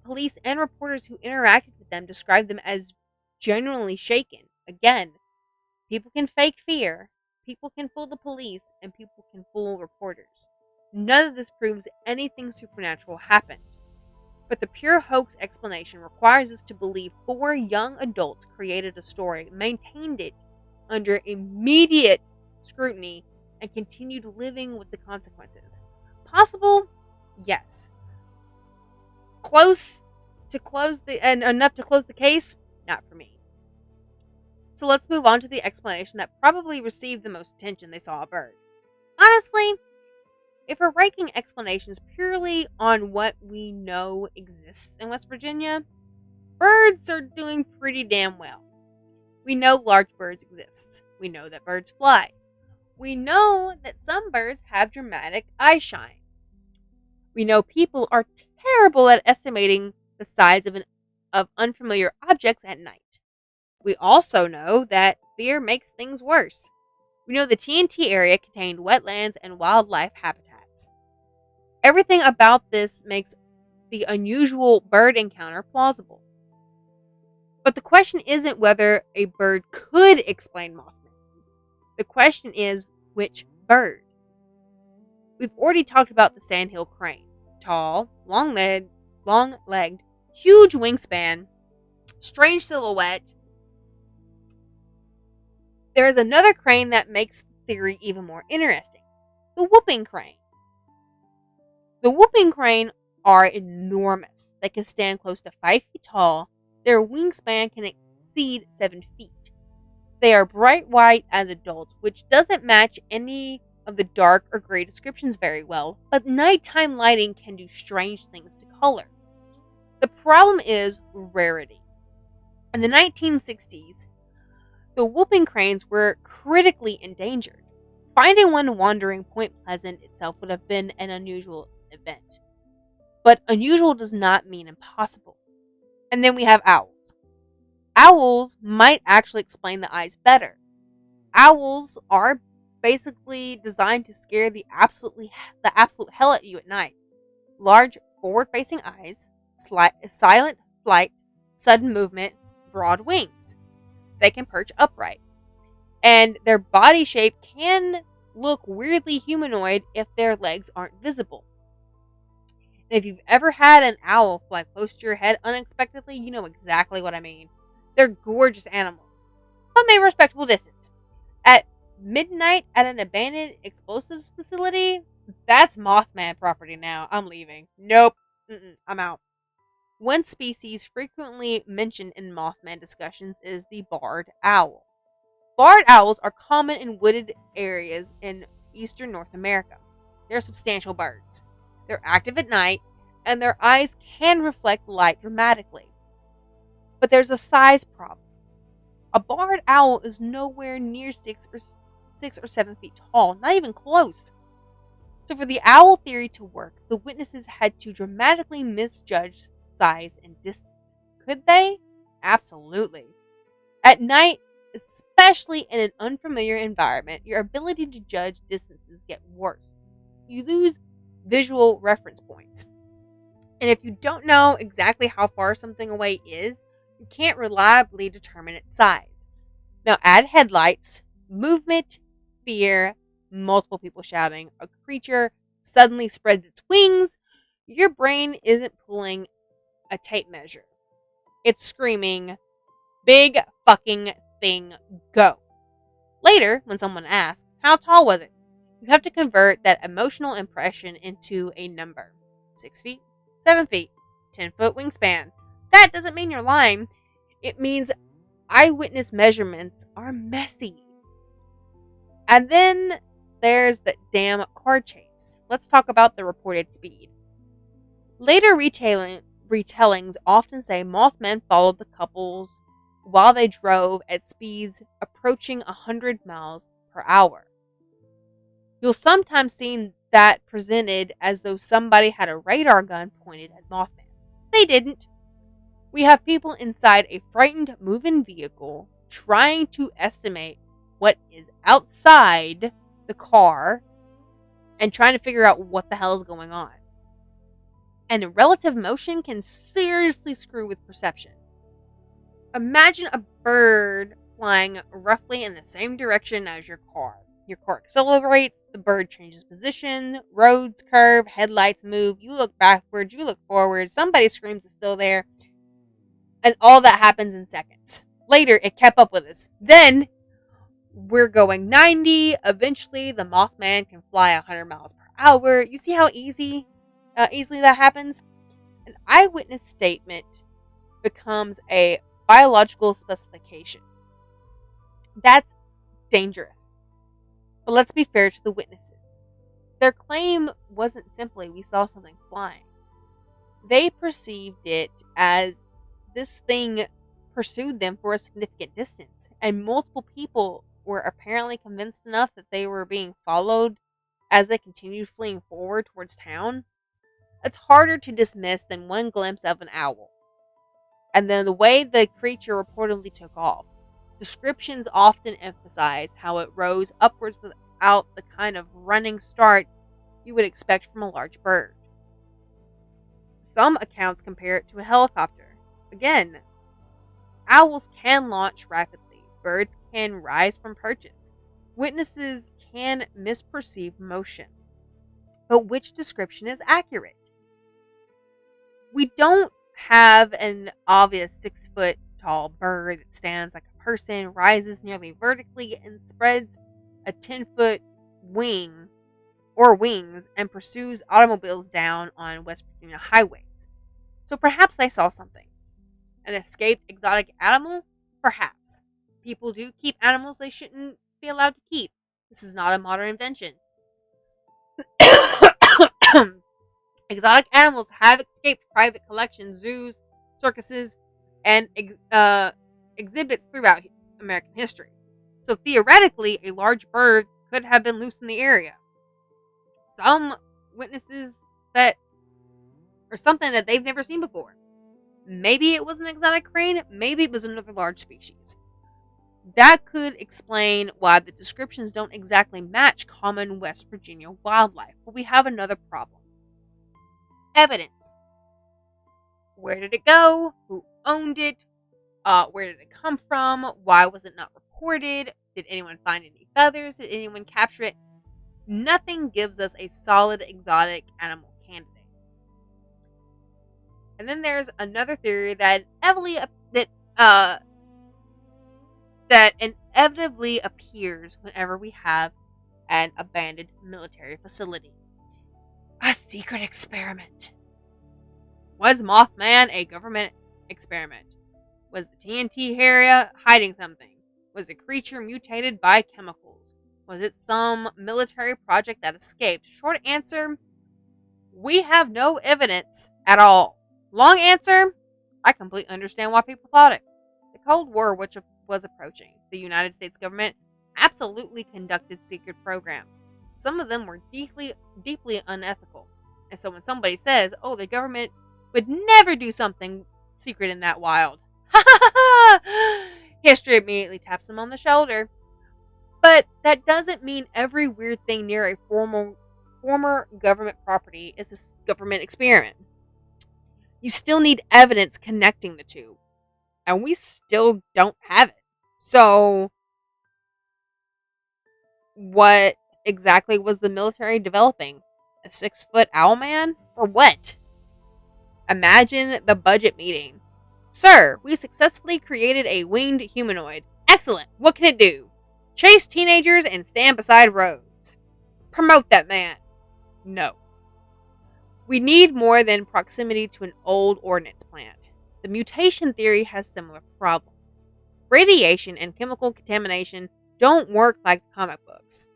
Police and reporters who interacted with them described them as genuinely shaken. Again, people can fake fear, people can fool the police, and people can fool reporters. None of this proves anything supernatural happened. But the pure hoax explanation requires us to believe 4 young adults created a story, maintained it under immediate scrutiny, and continued living with the consequences. Possible? Yes. Close to close and enough to close the case? Not for me. So let's move on to the explanation that probably received the most attention. They saw a bird. Honestly, if we're ranking explanations purely on what we know exists in West Virginia, birds are doing pretty damn well. We know large birds exist. We know that birds fly. We know that some birds have dramatic eye shine. We know people are terrible at estimating the size of unfamiliar objects at night. We also know that fear makes things worse. We know the TNT area contained wetlands and wildlife habitats. Everything about this makes the unusual bird encounter plausible. But the question isn't whether a bird could explain Mothman. The question is, which bird? We've already talked about the sandhill crane. Tall, long-legged, huge wingspan, strange silhouette. There is another crane that makes the theory even more interesting. The whooping crane. The whooping crane are enormous. They can stand close to 5 feet tall. Their wingspan can exceed 7 feet. They are bright white as adults, which doesn't match any of the dark or gray descriptions very well, but nighttime lighting can do strange things to color. The problem is rarity. In the 1960s, the whooping cranes were critically endangered. Finding one wandering Point Pleasant itself would have been an unusual event. But unusual does not mean impossible. And then we have owls. Owls might actually explain the eyes better. Owls are basically designed to scare the absolute hell at you at night. Large, forward-facing eyes, silent flight, sudden movement, broad wings. They can perch upright. And their body shape can look weirdly humanoid if their legs aren't visible. And if you've ever had an owl fly close to your head unexpectedly, you know exactly what I mean. They're gorgeous animals, but may respectable distance. At midnight at an abandoned explosives facility, that's Mothman property now. I'm leaving. Nope. I'm out. One species frequently mentioned in Mothman discussions is the barred owl. Barred owls are common in wooded areas in eastern North America. They're substantial birds. They're active at night, and their eyes can reflect light dramatically. But there's a size problem. A barred owl is nowhere near 6 or 7 feet tall, not even close. So for the owl theory to work, the witnesses had to dramatically misjudge size and distance. Could they? Absolutely. At night, especially in an unfamiliar environment, your ability to judge distances get worse. You lose visual reference points. And if you don't know exactly how far something away is, you can't reliably determine its size. Now add headlights, movement, fear, multiple people shouting, a creature suddenly spreads its wings, your brain isn't pulling a tape measure. It's screaming, big fucking thing, go. Later, when someone asks, how tall was it? You have to convert that emotional impression into a number. 6 feet, 7 feet, 10-foot wingspan. That doesn't mean you're lying. It means eyewitness measurements are messy. And then there's the damn car chase. Let's talk about the reported speed. Later retellings often say Mothman followed the couples while they drove at speeds approaching 100 miles per hour. You'll sometimes see that presented as though somebody had a radar gun pointed at Mothman. They didn't. We have people inside a frightened moving vehicle trying to estimate what is outside the car and trying to figure out what the hell is going on. And relative motion can seriously screw with perception. Imagine a bird flying roughly in the same direction as your car. Your car accelerates, the bird changes position, roads curve, headlights move, you look backwards, you look forward, somebody screams it's still there, and all that happens in seconds. Later, it kept up with us. Then, we're going 90. Eventually, the Mothman can fly 100 miles per hour. You see how easily that happens? An eyewitness statement becomes a biological specification. That's dangerous. But let's be fair to the witnesses. Their claim wasn't simply we saw something flying. They perceived it as this thing pursued them for a significant distance, and multiple people were apparently convinced enough that they were being followed as they continued fleeing forward towards town. It's harder to dismiss than one glimpse of an owl. And then the way the creature reportedly took off. Descriptions often emphasize how it rose upwards without the kind of running start you would expect from a large bird. Some accounts compare it to a helicopter. Again, owls can launch rapidly. Birds can rise from perches. Witnesses can misperceive motion. But which description is accurate? We don't have an obvious 6-foot tall bird that stands like a person, rises nearly vertically, and spreads a 10-foot wing or wings and pursues automobiles down on West Virginia highways. So perhaps they saw something. An escaped exotic animal? Perhaps. People do keep animals they shouldn't be allowed to keep. This is not a modern invention. Exotic animals have escaped private collections, zoos, circuses, and exhibits throughout American history. So theoretically, a large bird could have been loose in the area. Some witnesses that, or something that they've never seen before. Maybe it was an exotic crane, maybe it was another large species. That could explain why the descriptions don't exactly match common West Virginia wildlife. But we have another problem. Evidence. Where did it go? Who owned it? Where did it come from? Why was it not reported? Did anyone find any feathers? Did anyone capture it? Nothing gives us a solid exotic animal candidate. And then there's another theory that inevitably appears whenever we have an abandoned military facility. A secret experiment. Was Mothman a government experiment? Was the TNT area hiding something? Was the creature mutated by chemicals? Was it some military project that escaped? Short answer, we have no evidence at all. Long answer, I completely understand why people thought it. The Cold War, which was approaching, the United States government absolutely conducted secret programs. Some of them were deeply unethical. And so when somebody says, oh, the government would never do something secret in that wild, history immediately taps them on the shoulder. But that doesn't mean every weird thing near a former government property is a government experiment. You still need evidence connecting the two. And we still don't have it. So, what exactly was the military developing? A 6-foot owl man? Or what? Imagine the budget meeting. Sir, we successfully created a winged humanoid. Excellent. What can it do? Chase teenagers and stand beside roads. Promote that man. No. We need more than proximity to an old ordnance plant. The mutation theory has similar problems. Radiation and chemical contamination don't work like the comic books.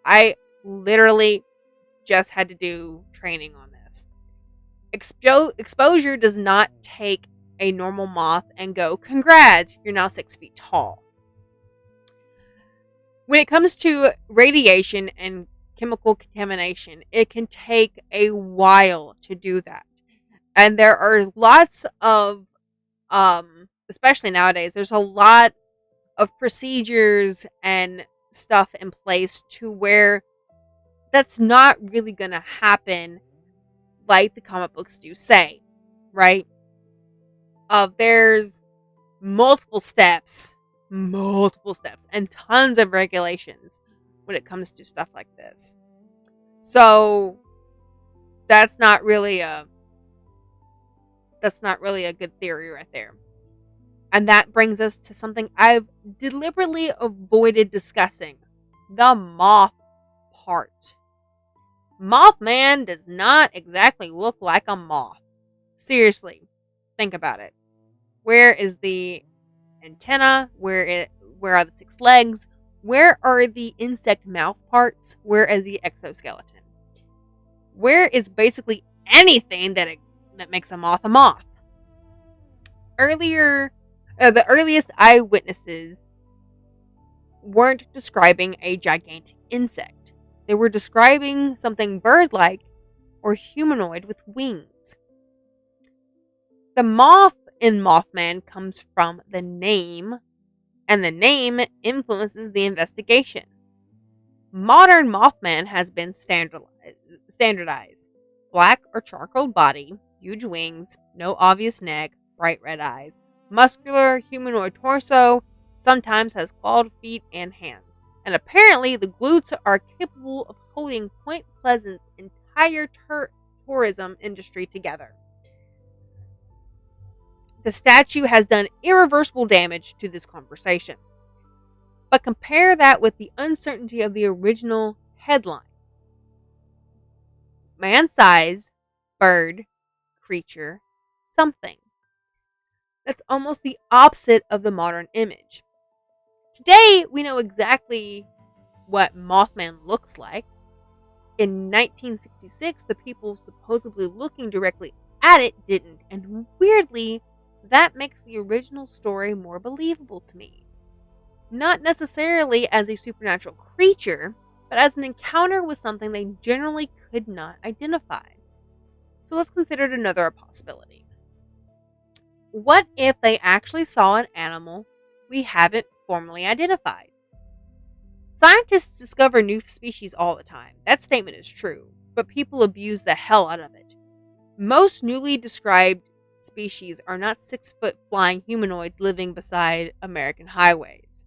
I literally just had to do training on this. Exposure does not take a normal moth and go, congrats, you're now 6 feet tall. When it comes to radiation and chemical contamination, it can take a while to do that. And there are lots of, especially nowadays, there's a lot of procedures and stuff in place to where that's not really going to happen like the comic books do say, right? There's multiple steps, and tons of regulations when it comes to stuff like this. So that's not really a good theory right there. And that brings us to something I've deliberately avoided discussing. The moth part. Mothman does not exactly look like a moth. Seriously, think about it. Where is the antenna? Where are the 6 legs? Where are the insect mouth parts? Where is the exoskeleton? Where is basically anything that makes a moth a moth? The earliest eyewitnesses weren't describing a gigantic insect. They were describing something bird-like or humanoid with wings. The moth in Mothman comes from the name, and the name influences the investigation. Modern Mothman has been standardized. Black or charcoal body, huge wings, no obvious neck, bright red eyes, muscular humanoid torso, sometimes has clawed feet and hands. And apparently the glutes are capable of holding Point Pleasant's entire tourism industry together. The statue has done irreversible damage to this conversation. But compare that with the uncertainty of the original headline. Man size, bird, creature, something. That's almost the opposite of the modern image. Today, we know exactly what Mothman looks like. In 1966, the people supposedly looking directly at it didn't, and weirdly, that makes the original story more believable to me. Not necessarily as a supernatural creature, but as an encounter with something they generally could not identify. So let's consider another possibility. What if they actually saw an animal we haven't formally identified? Scientists discover new species all the time. That statement is true, but people abuse the hell out of it. Most newly described species are not 6-foot flying humanoids living beside American highways.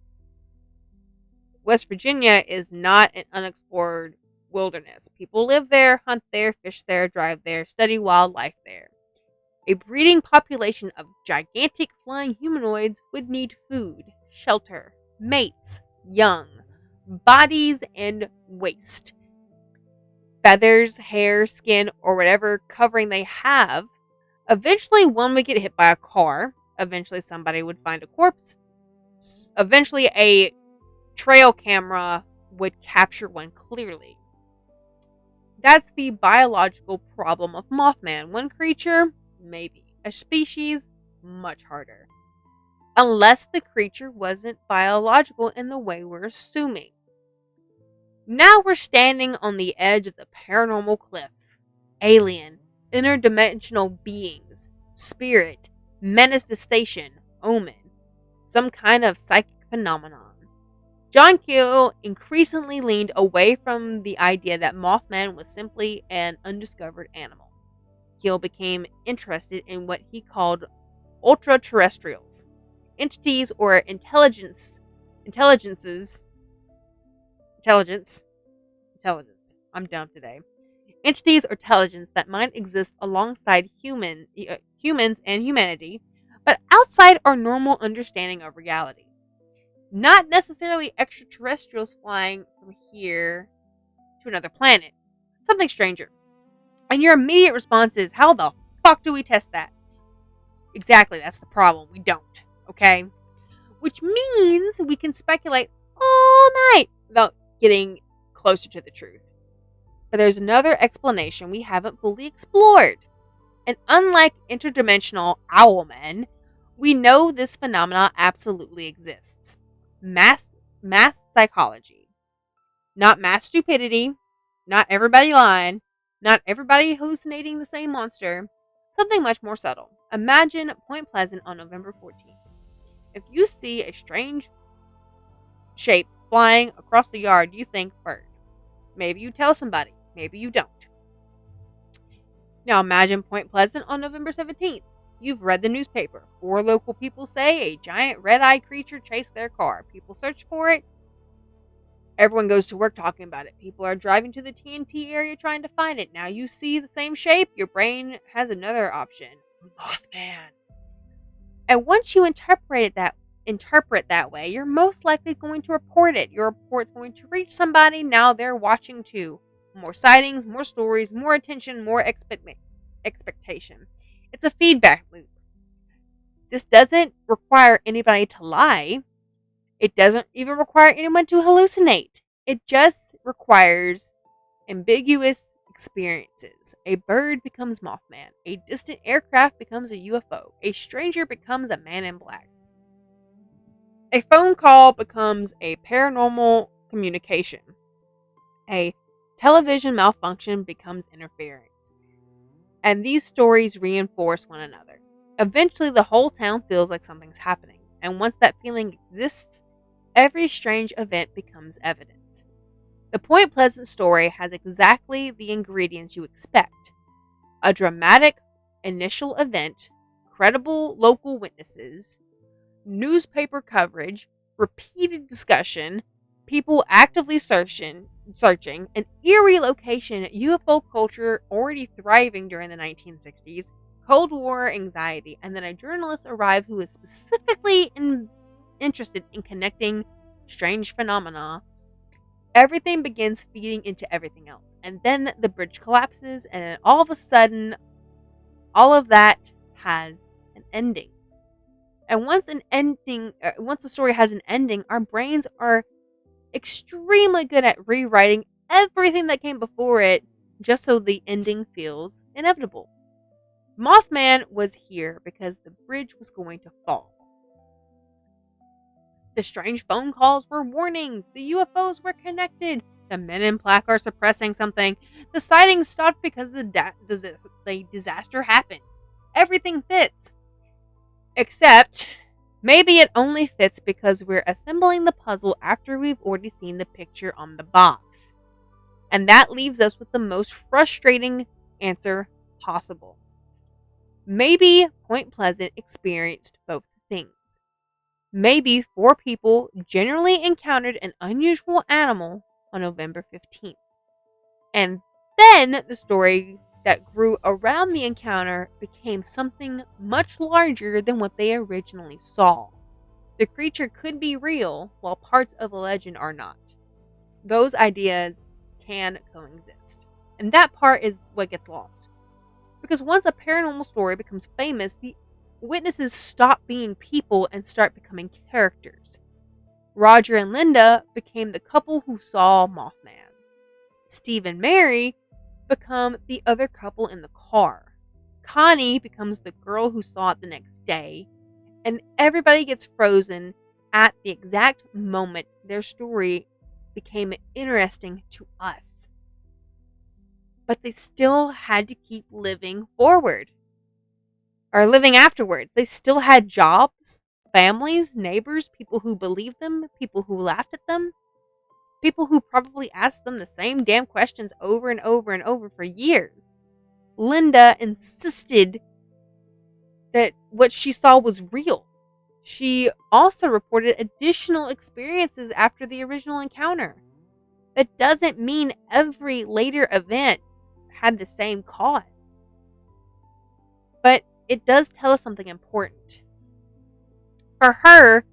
West Virginia is not an unexplored wilderness. People live there, hunt there, fish there, drive there, study wildlife there. A breeding population of gigantic flying humanoids would need food, shelter, mates, young, bodies, and waste. Feathers, hair, skin, or whatever covering they have. Eventually one would get hit by a car. Eventually somebody would find a corpse. Eventually a trail camera would capture one clearly. That's the biological problem of Mothman. One creature, maybe. A species, much harder. Unless the creature wasn't biological in the way we're assuming. Now we're standing on the edge of the paranormal cliff. Alien, interdimensional beings, spirit, manifestation, omen, some kind of psychic phenomenon. John Keel increasingly leaned away from the idea that Mothman was simply an undiscovered animal. Keel became interested in what he called ultra-terrestrials, entities or intelligence. I'm dumb today. Entities or intelligence that might exist alongside humans and humanity, but outside our normal understanding of reality. Not necessarily extraterrestrials flying from here to another planet. Something stranger. And your immediate response is, how the fuck do we test that? Exactly, that's the problem. We don't. Okay? Which means we can speculate all night about getting closer to the truth. But there's another explanation we haven't fully explored. And unlike interdimensional owlmen, we know this phenomena absolutely exists. Mass psychology. Not mass stupidity. Not everybody lying. Not everybody hallucinating the same monster. Something much more subtle. Imagine Point Pleasant on November 14th. If you see a strange shape flying across the yard, you think bird. Maybe you tell somebody. Maybe you don't. Now imagine Point Pleasant on November 17th. You've read the newspaper. 4 local people say a giant red-eyed creature chased their car. People search for it. Everyone goes to work talking about it. People are driving to the TNT area trying to find it. Now you see the same shape. Your brain has another option. Mothman. And once you interpret that way, you're most likely going to report it. Your report's going to reach somebody. Now they're watching too. More sightings, more stories, more attention, more expectation. It's a feedback loop. This doesn't require anybody to lie. It doesn't even require anyone to hallucinate. It just requires ambiguous experiences. A bird becomes Mothman. A distant aircraft becomes a UFO. A stranger becomes a man in black. A phone call becomes a paranormal communication. A television malfunction becomes interference. And these stories reinforce one another. Eventually, the whole town feels like something's happening. And once that feeling exists, every strange event becomes evidence. The Point Pleasant story has exactly the ingredients you expect. A dramatic initial event, credible local witnesses, newspaper coverage, repeated discussion, people actively searching, an eerie location, UFO culture already thriving during the 1960s, Cold War anxiety, and then a journalist arrives who is specifically interested in connecting strange phenomena. Everything begins feeding into everything else. And then the bridge collapses, and all of a sudden, all of that has an ending. And once the story has an ending, our brains are extremely good at rewriting everything that came before it just so the ending feels inevitable. Mothman was here because the bridge was going to fall. The strange phone calls were warnings. The UFOs were connected. The men in black are suppressing something. The sightings stopped because the disaster happened. Everything fits. Except, maybe it only fits because we're assembling the puzzle after we've already seen the picture on the box. And that leaves us with the most frustrating answer possible. Maybe Point Pleasant experienced both things. Maybe 4 people generally encountered an unusual animal on November 15th. And then the story that grew around the encounter became something much larger than what they originally saw. The creature could be real, while parts of a legend are not. Those ideas can coexist. And that part is what gets lost. Because once a paranormal story becomes famous, the witnesses stop being people and start becoming characters. Roger and Linda became the couple who saw Mothman. Steve and Mary become the other couple in the car. Connie becomes the girl who saw it the next day. And everybody gets frozen at the exact moment their story became interesting to us. But they still had to keep living forward. Or living afterwards. They still had jobs, families, neighbors, people who believed them, people who laughed at them, people who probably asked them the same damn questions over and over and over for years. Linda insisted that what she saw was real. She also reported additional experiences after the original encounter. That doesn't mean every later event had the same cause. But it does tell us something important. For her,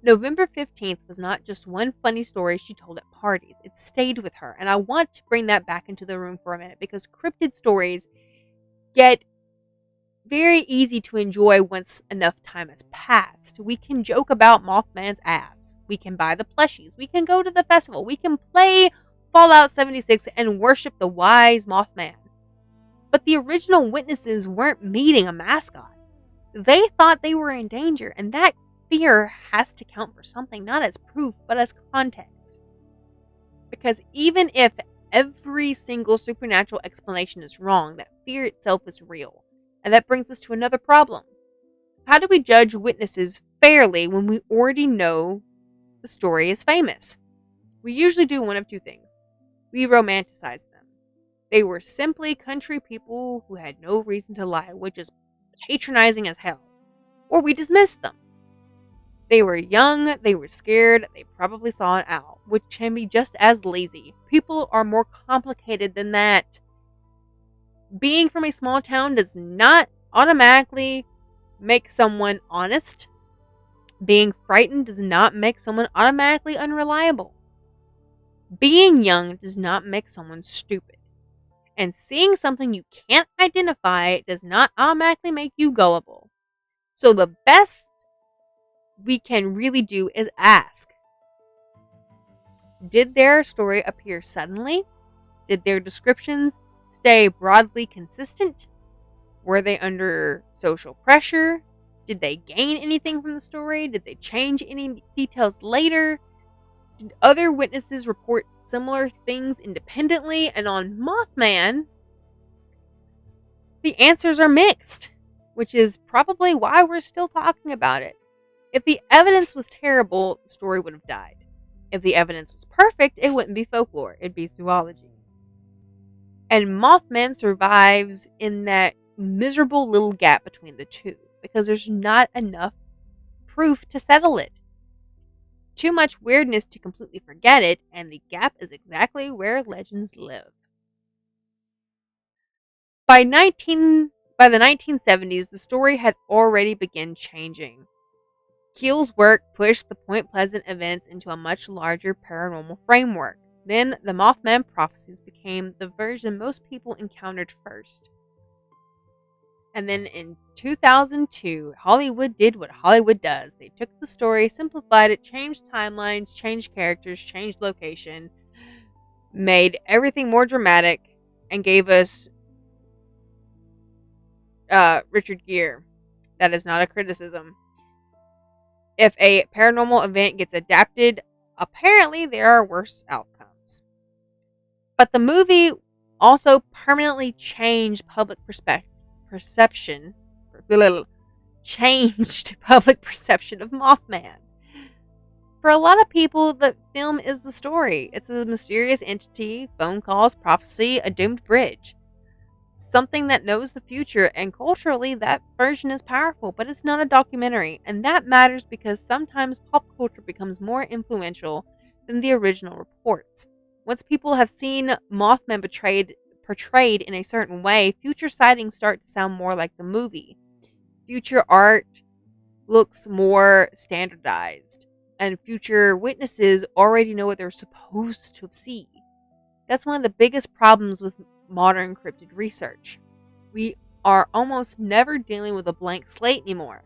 November 15th was not just one funny story she told at parties. It stayed with her. And I want to bring that back into the room for a minute because cryptid stories get very easy to enjoy once enough time has passed. We can joke about Mothman's ass. We can buy the plushies. We can go to the festival. We can play Fallout 76 and worship the wise Mothman. But the original witnesses weren't meeting a mascot. They thought they were in danger, and that fear has to count for something, not as proof, but as context. Because even if every single supernatural explanation is wrong, that fear itself is real. And that brings us to another problem. How do we judge witnesses fairly when we already know the story is famous? We usually do one of two things. We romanticize them. They were simply country people who had no reason to lie, which is patronizing as hell. Or we dismiss them. They were young, they were scared, they probably saw an owl, which can be just as lazy. People are more complicated than that. Being from a small town does not automatically make someone honest. Being frightened does not make someone automatically unreliable. Being young does not make someone stupid. And seeing something you can't identify does not automatically make you gullible. So the best we can really do is ask, did their story appear suddenly? Did their descriptions stay broadly consistent? Were they under social pressure? Did they gain anything from the story? Did they change any details later? Did other witnesses report similar things independently? And on Mothman, the answers are mixed, which is probably why we're still talking about it. If the evidence was terrible, the story would have died. If the evidence was perfect, it wouldn't be folklore, it'd be zoology. And Mothman survives in that miserable little gap between the two, because there's not enough proof to settle it. Too much weirdness to completely forget it, and the gap is exactly where legends live. By the 1970s, the story had already begun changing. Keel's work pushed the Point Pleasant events into a much larger paranormal framework. Then the Mothman prophecies became the version most people encountered first. And then in 2002, Hollywood did what Hollywood does. They took the story, simplified it, changed timelines, changed characters, changed location, made everything more dramatic, and gave us Richard Gere. That is not a criticism. If a paranormal event gets adapted, apparently there are worse outcomes. But the movie also permanently changed public perception of Mothman. For a lot of people, the film is the story. It's a mysterious entity, phone calls, prophecy, a doomed bridge. Something that knows the future, and culturally that version is powerful, but it's not a documentary, and that matters because sometimes pop culture becomes more influential than the original reports. Once people have seen Mothman portrayed in a certain way, future sightings start to sound more like the movie. Future art looks more standardized, and future witnesses already know what they're supposed to see. That's one of the biggest problems with modern cryptid research. We are almost never dealing with a blank slate anymore.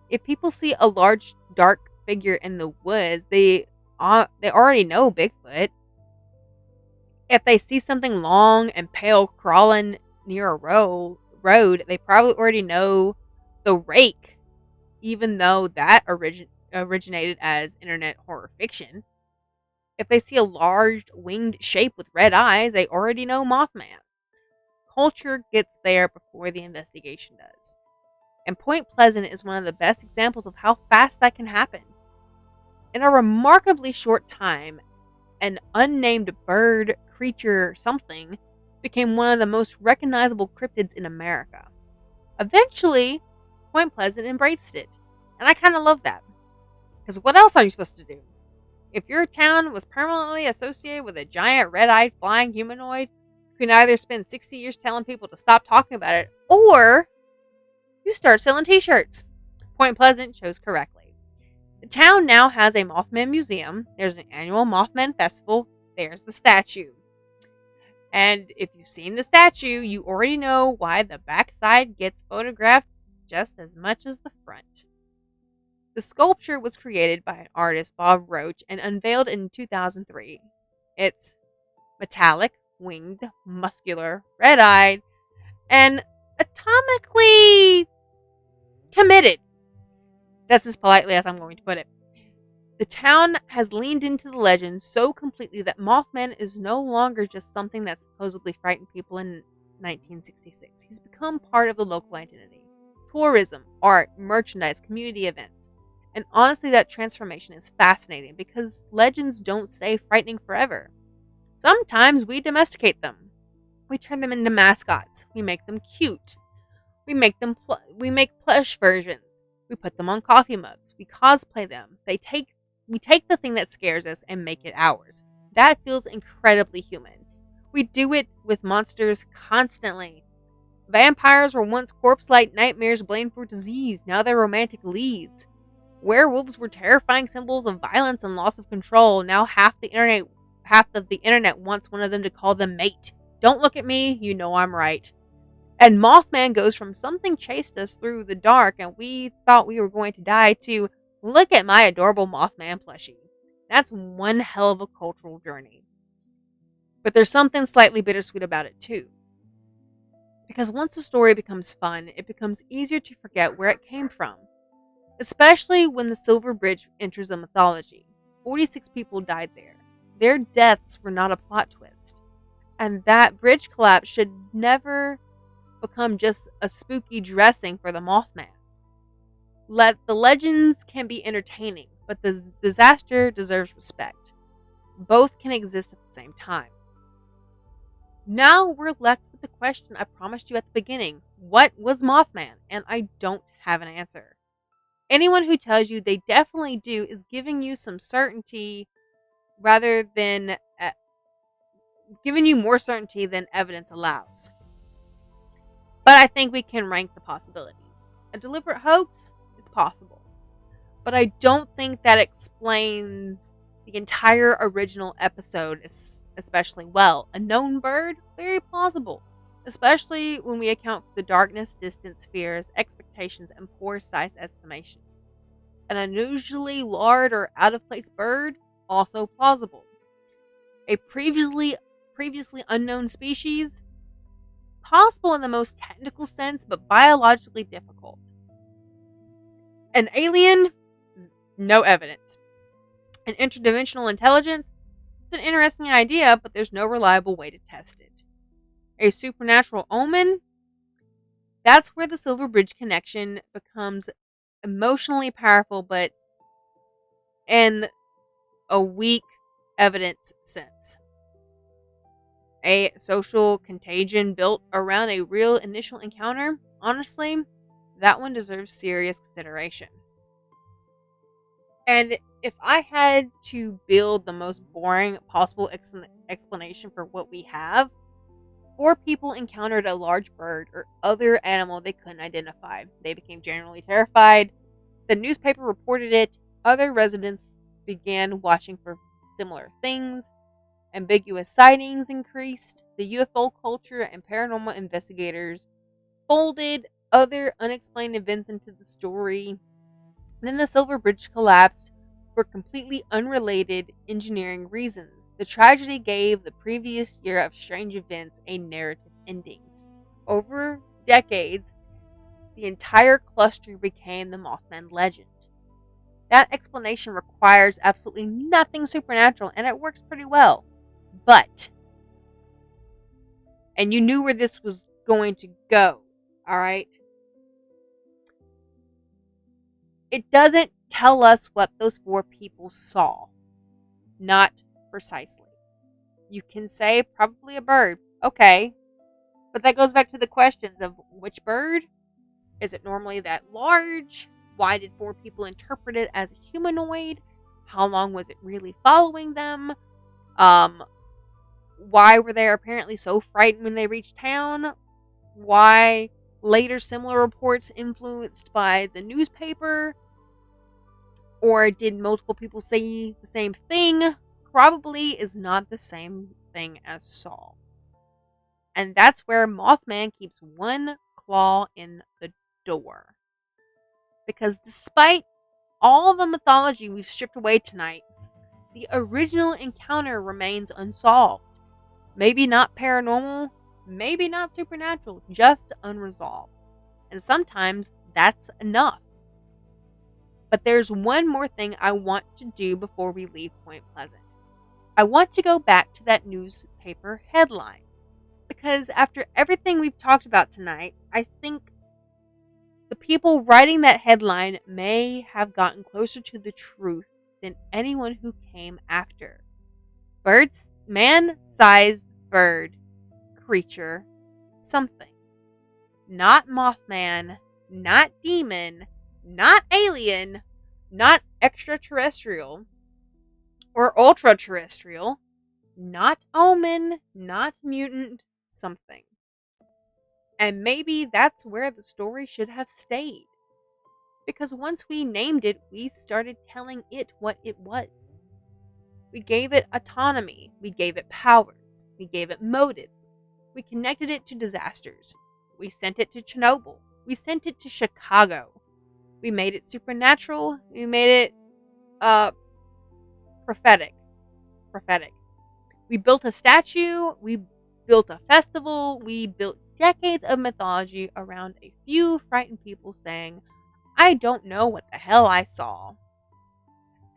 If people see a large dark figure in the woods, they already know Bigfoot. If they see something long and pale crawling near a road, they probably already know the rake, even though that originated as internet horror fiction. If they see a large winged shape with red eyes, they already know Mothman. Culture gets there before the investigation does. And Point Pleasant is one of the best examples of how fast that can happen. In a remarkably short time, an unnamed bird, creature, something became one of the most recognizable cryptids in America. Eventually, Point Pleasant embraced it. And I kind of love that. Because what else are you supposed to do? If your town was permanently associated with a giant red-eyed flying humanoid, you can either spend 60 years telling people to stop talking about it, or you start selling t-shirts. Point Pleasant chose correctly. The town now has a Mothman museum. There's an annual Mothman festival. There's the statue. And if you've seen the statue, you already know why the backside gets photographed just as much as the front. The sculpture was created by an artist, Bob Roach, and unveiled in 2003. It's metallic, winged, muscular, red-eyed, and atomically committed. That's as politely as I'm going to put it. The town has leaned into the legend so completely that Mothman is no longer just something that supposedly frightened people in 1966. He's become part of the local identity. Tourism, art, merchandise, community events. And honestly, that transformation is fascinating because legends don't stay frightening forever. Sometimes we domesticate them. We turn them into mascots. We make them cute. We make plush versions. We put them on coffee mugs. We cosplay them. We take the thing that scares us and make it ours. That feels incredibly human. We do it with monsters constantly. Vampires were once corpse-like nightmares blamed for disease. Now they're romantic leads. Werewolves were terrifying symbols of violence and loss of control. Now half of the internet wants one of them to call them mate. Don't look at me, you know I'm right. And Mothman goes from something chased us through the dark and we thought we were going to die to look at my adorable Mothman plushie. That's one hell of a cultural journey. But there's something slightly bittersweet about it too. Because once a story becomes fun, it becomes easier to forget where it came from. Especially when the Silver Bridge enters the mythology. 46 people died there. Their deaths were not a plot twist. And that bridge collapse should never become just a spooky dressing for the Mothman. The legends can be entertaining, but the disaster deserves respect. Both can exist at the same time. Now we're left with the question I promised you at the beginning. What was Mothman? And I don't have an answer. Anyone who tells you they definitely do is giving you some certainty rather than giving you more certainty than evidence allows. But I think we can rank the possibilities. A deliberate hoax? It's possible. But I don't think that explains the entire original episode especially well. A known bird? Very plausible. Especially when we account for the darkness, distance, fears, expectations, and poor size estimations. An unusually large or out-of-place bird? Also plausible. A previously unknown species? Possible in the most technical sense, but biologically difficult. An alien? No evidence. An interdimensional intelligence? It's an interesting idea, but there's no reliable way to test it. A supernatural omen? That's where the Silver Bridge connection becomes emotionally powerful, but in a weak evidence sense. A social contagion built around a real initial encounter? Honestly, that one deserves serious consideration. And if I had to build the most boring possible explanation for what we have, 4 people encountered a large bird or other animal they couldn't identify. They became generally terrified. The newspaper reported it. Other residents began watching for similar things. Ambiguous sightings increased. The UFO culture and paranormal investigators folded other unexplained events into the story. Then the Silver Bridge collapsed for completely unrelated engineering reasons. The tragedy gave the previous year of strange events a narrative ending. Over decades, the entire cluster became the Mothman legend. That explanation requires absolutely nothing supernatural, and it works pretty well. But, and you knew where this was going to go, alright? It doesn't tell us what those 4 people saw. Not precisely. You can say probably a bird. Okay. But that goes back to the questions of which bird? Is it normally that large? Why did 4 people interpret it as a humanoid? How long was it really following them? Why were they apparently so frightened when they reached town? Why later similar reports influenced by the newspaper? Or did multiple people say the same thing? Probably is not the same thing as Saul. And that's where Mothman keeps one claw in the door. Because despite all the mythology we've stripped away tonight, the original encounter remains unsolved. Maybe not paranormal, maybe not supernatural, just unresolved. And sometimes that's enough. But there's one more thing I want to do before we leave Point Pleasant. I want to go back to that newspaper headline. Because after everything we've talked about tonight, I think the people writing that headline may have gotten closer to the truth than anyone who came after. Man-sized bird, creature, something. Not Mothman, not demon, not alien, not extraterrestrial or ultra terrestrial, not omen, not mutant, something. And maybe that's where the story should have stayed. Because once we named it, we started telling it what it was. We gave it autonomy, we gave it powers, we gave it motives, we connected it to disasters, we sent it to Chernobyl, we sent it to Chicago, we made it supernatural, we made it prophetic. We built a statue, we built a festival, we built decades of mythology around a few frightened people saying, I don't know what the hell I saw.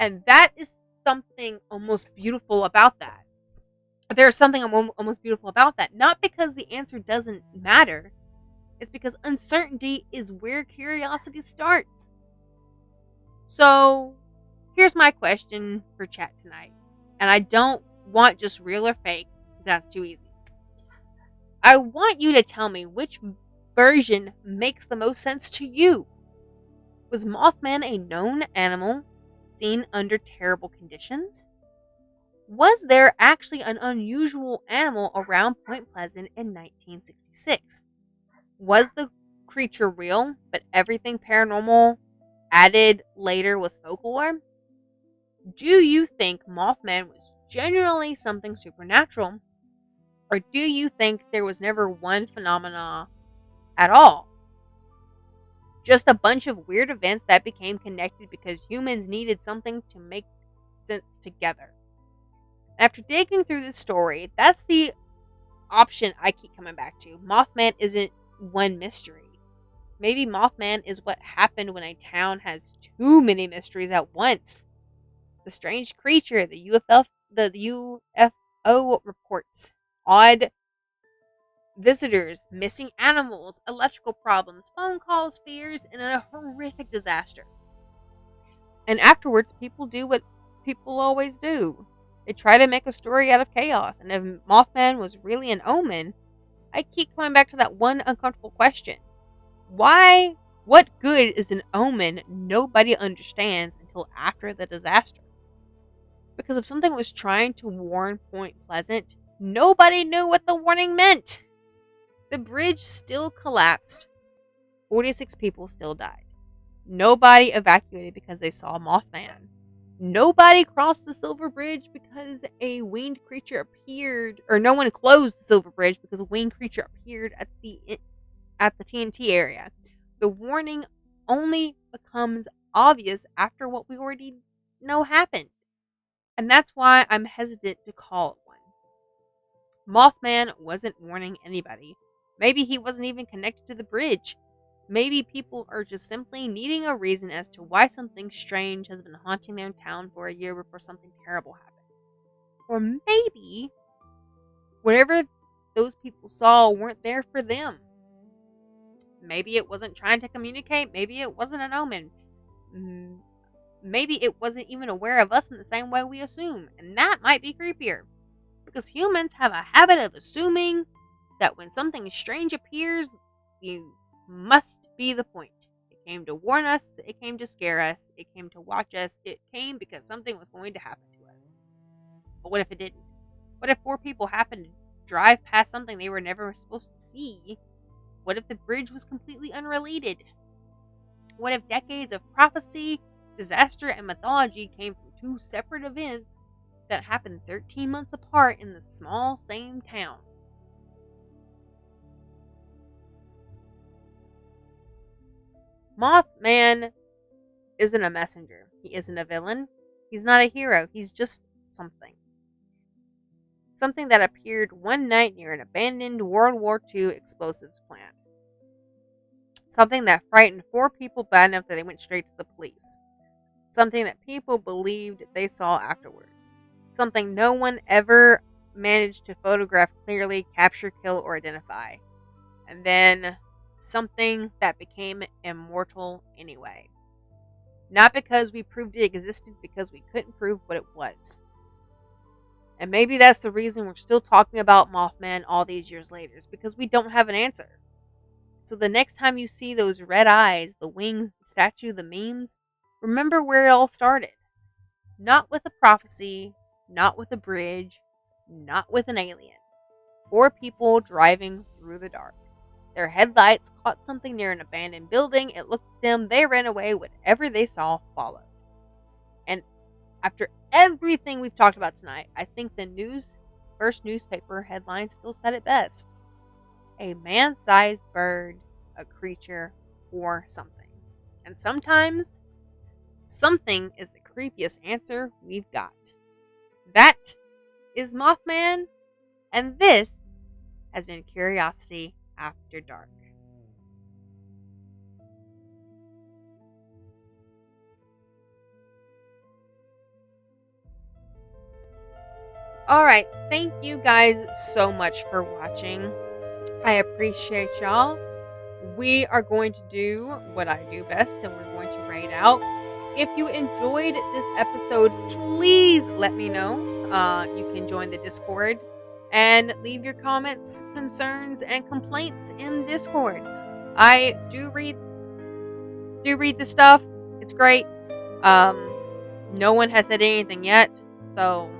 And that is something almost beautiful about that. There's something almost beautiful about that. Not because the answer doesn't matter. It's because uncertainty is where curiosity starts. So, here's my question for chat tonight. And I don't want just real or fake. That's too easy. I want you to tell me which version makes the most sense to you. Was Mothman a known animal seen under terrible conditions? Was there actually an unusual animal around Point Pleasant in 1966? Was the creature real, but everything paranormal added later was folklore? Do you think Mothman was genuinely something supernatural? Or do you think there was never one phenomena at all? Just a bunch of weird events that became connected because humans needed something to make sense together. After digging through this story, that's the option I keep coming back to. Mothman isn't one mystery. Maybe Mothman is what happened when a town has too many mysteries at once. The strange creature, the UFO reports, odd visitors, missing animals, electrical problems, phone calls, fears, and a horrific disaster. And afterwards, people do what people always do. They try to make a story out of chaos. And if Mothman was really an omen, I keep coming back to that one uncomfortable question. Why? What good is an omen nobody understands until after the disaster? Because if something was trying to warn Point Pleasant, nobody knew what the warning meant. The bridge still collapsed. 46 people still died. Nobody evacuated because they saw Mothman. Nobody crossed the Silver Bridge because a winged creature appeared, or no one closed the Silver Bridge because a winged creature appeared at the TNT area. The warning only becomes obvious after what we already know happened. And that's why I'm hesitant to call it one. Mothman wasn't warning anybody. Maybe he wasn't even connected to the bridge. Maybe people are just simply needing a reason as to why something strange has been haunting their town for a year before something terrible happened. Or maybe whatever those people saw weren't there for them. Maybe it wasn't trying to communicate. Maybe it wasn't an omen. Maybe it wasn't even aware of us in the same way we assume. And that might be creepier. Because humans have a habit of assuming that when something strange appears, you must be the point. It came to warn us, it came to scare us, it came to watch us, it came because something was going to happen to us. But what if it didn't? What if 4 people happened to drive past something they were never supposed to see? What if the bridge was completely unrelated? What if decades of prophecy, disaster, and mythology came from 2 separate events that happened 13 months apart in the small same town? Mothman isn't a messenger. He isn't a villain. He's not a hero. He's just something. Something that appeared one night near an abandoned World War II explosives plant. Something that frightened 4 people bad enough that they went straight to the police. Something that people believed they saw afterwards. Something no one ever managed to photograph clearly, capture, kill, or identify. And then something that became immortal anyway. Not because we proved it existed, because we couldn't prove what it was. And maybe that's the reason we're still talking about Mothman all these years later, is because we don't have an answer. So the next time you see those red eyes, the wings, the statue, the memes, remember where it all started. Not with a prophecy, not with a bridge, not with an alien. 4 people driving through the dark. Their headlights caught something near an abandoned building. It looked at them. They ran away. Whatever they saw followed. And after everything we've talked about tonight, I think the first newspaper headline still said it best. A man-sized bird, a creature, or something. And sometimes, something is the creepiest answer we've got. That is Mothman, and this has been Curiosity After Dark. Alright, thank you guys so much for watching. I appreciate y'all. We are going to do what I do best, and we're going to raid out. If you enjoyed this episode, please let me know. You can join the Discord and leave your comments, concerns, and complaints in Discord. I do read the stuff. It's great. No one has said anything yet, so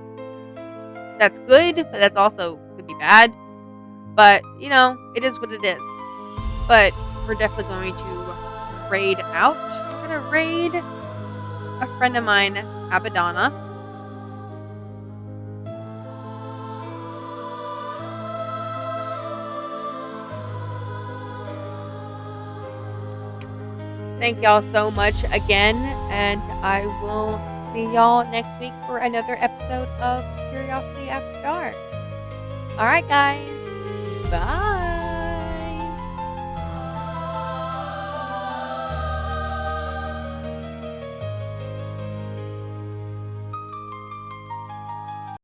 that's good, but that's also could be bad. But it is what it is. But we're definitely going to raid out. We're gonna raid a friend of mine, Abadana. Thank y'all so much again, and I will see y'all next week for another episode of Curiosity After Dark. Alright guys, bye!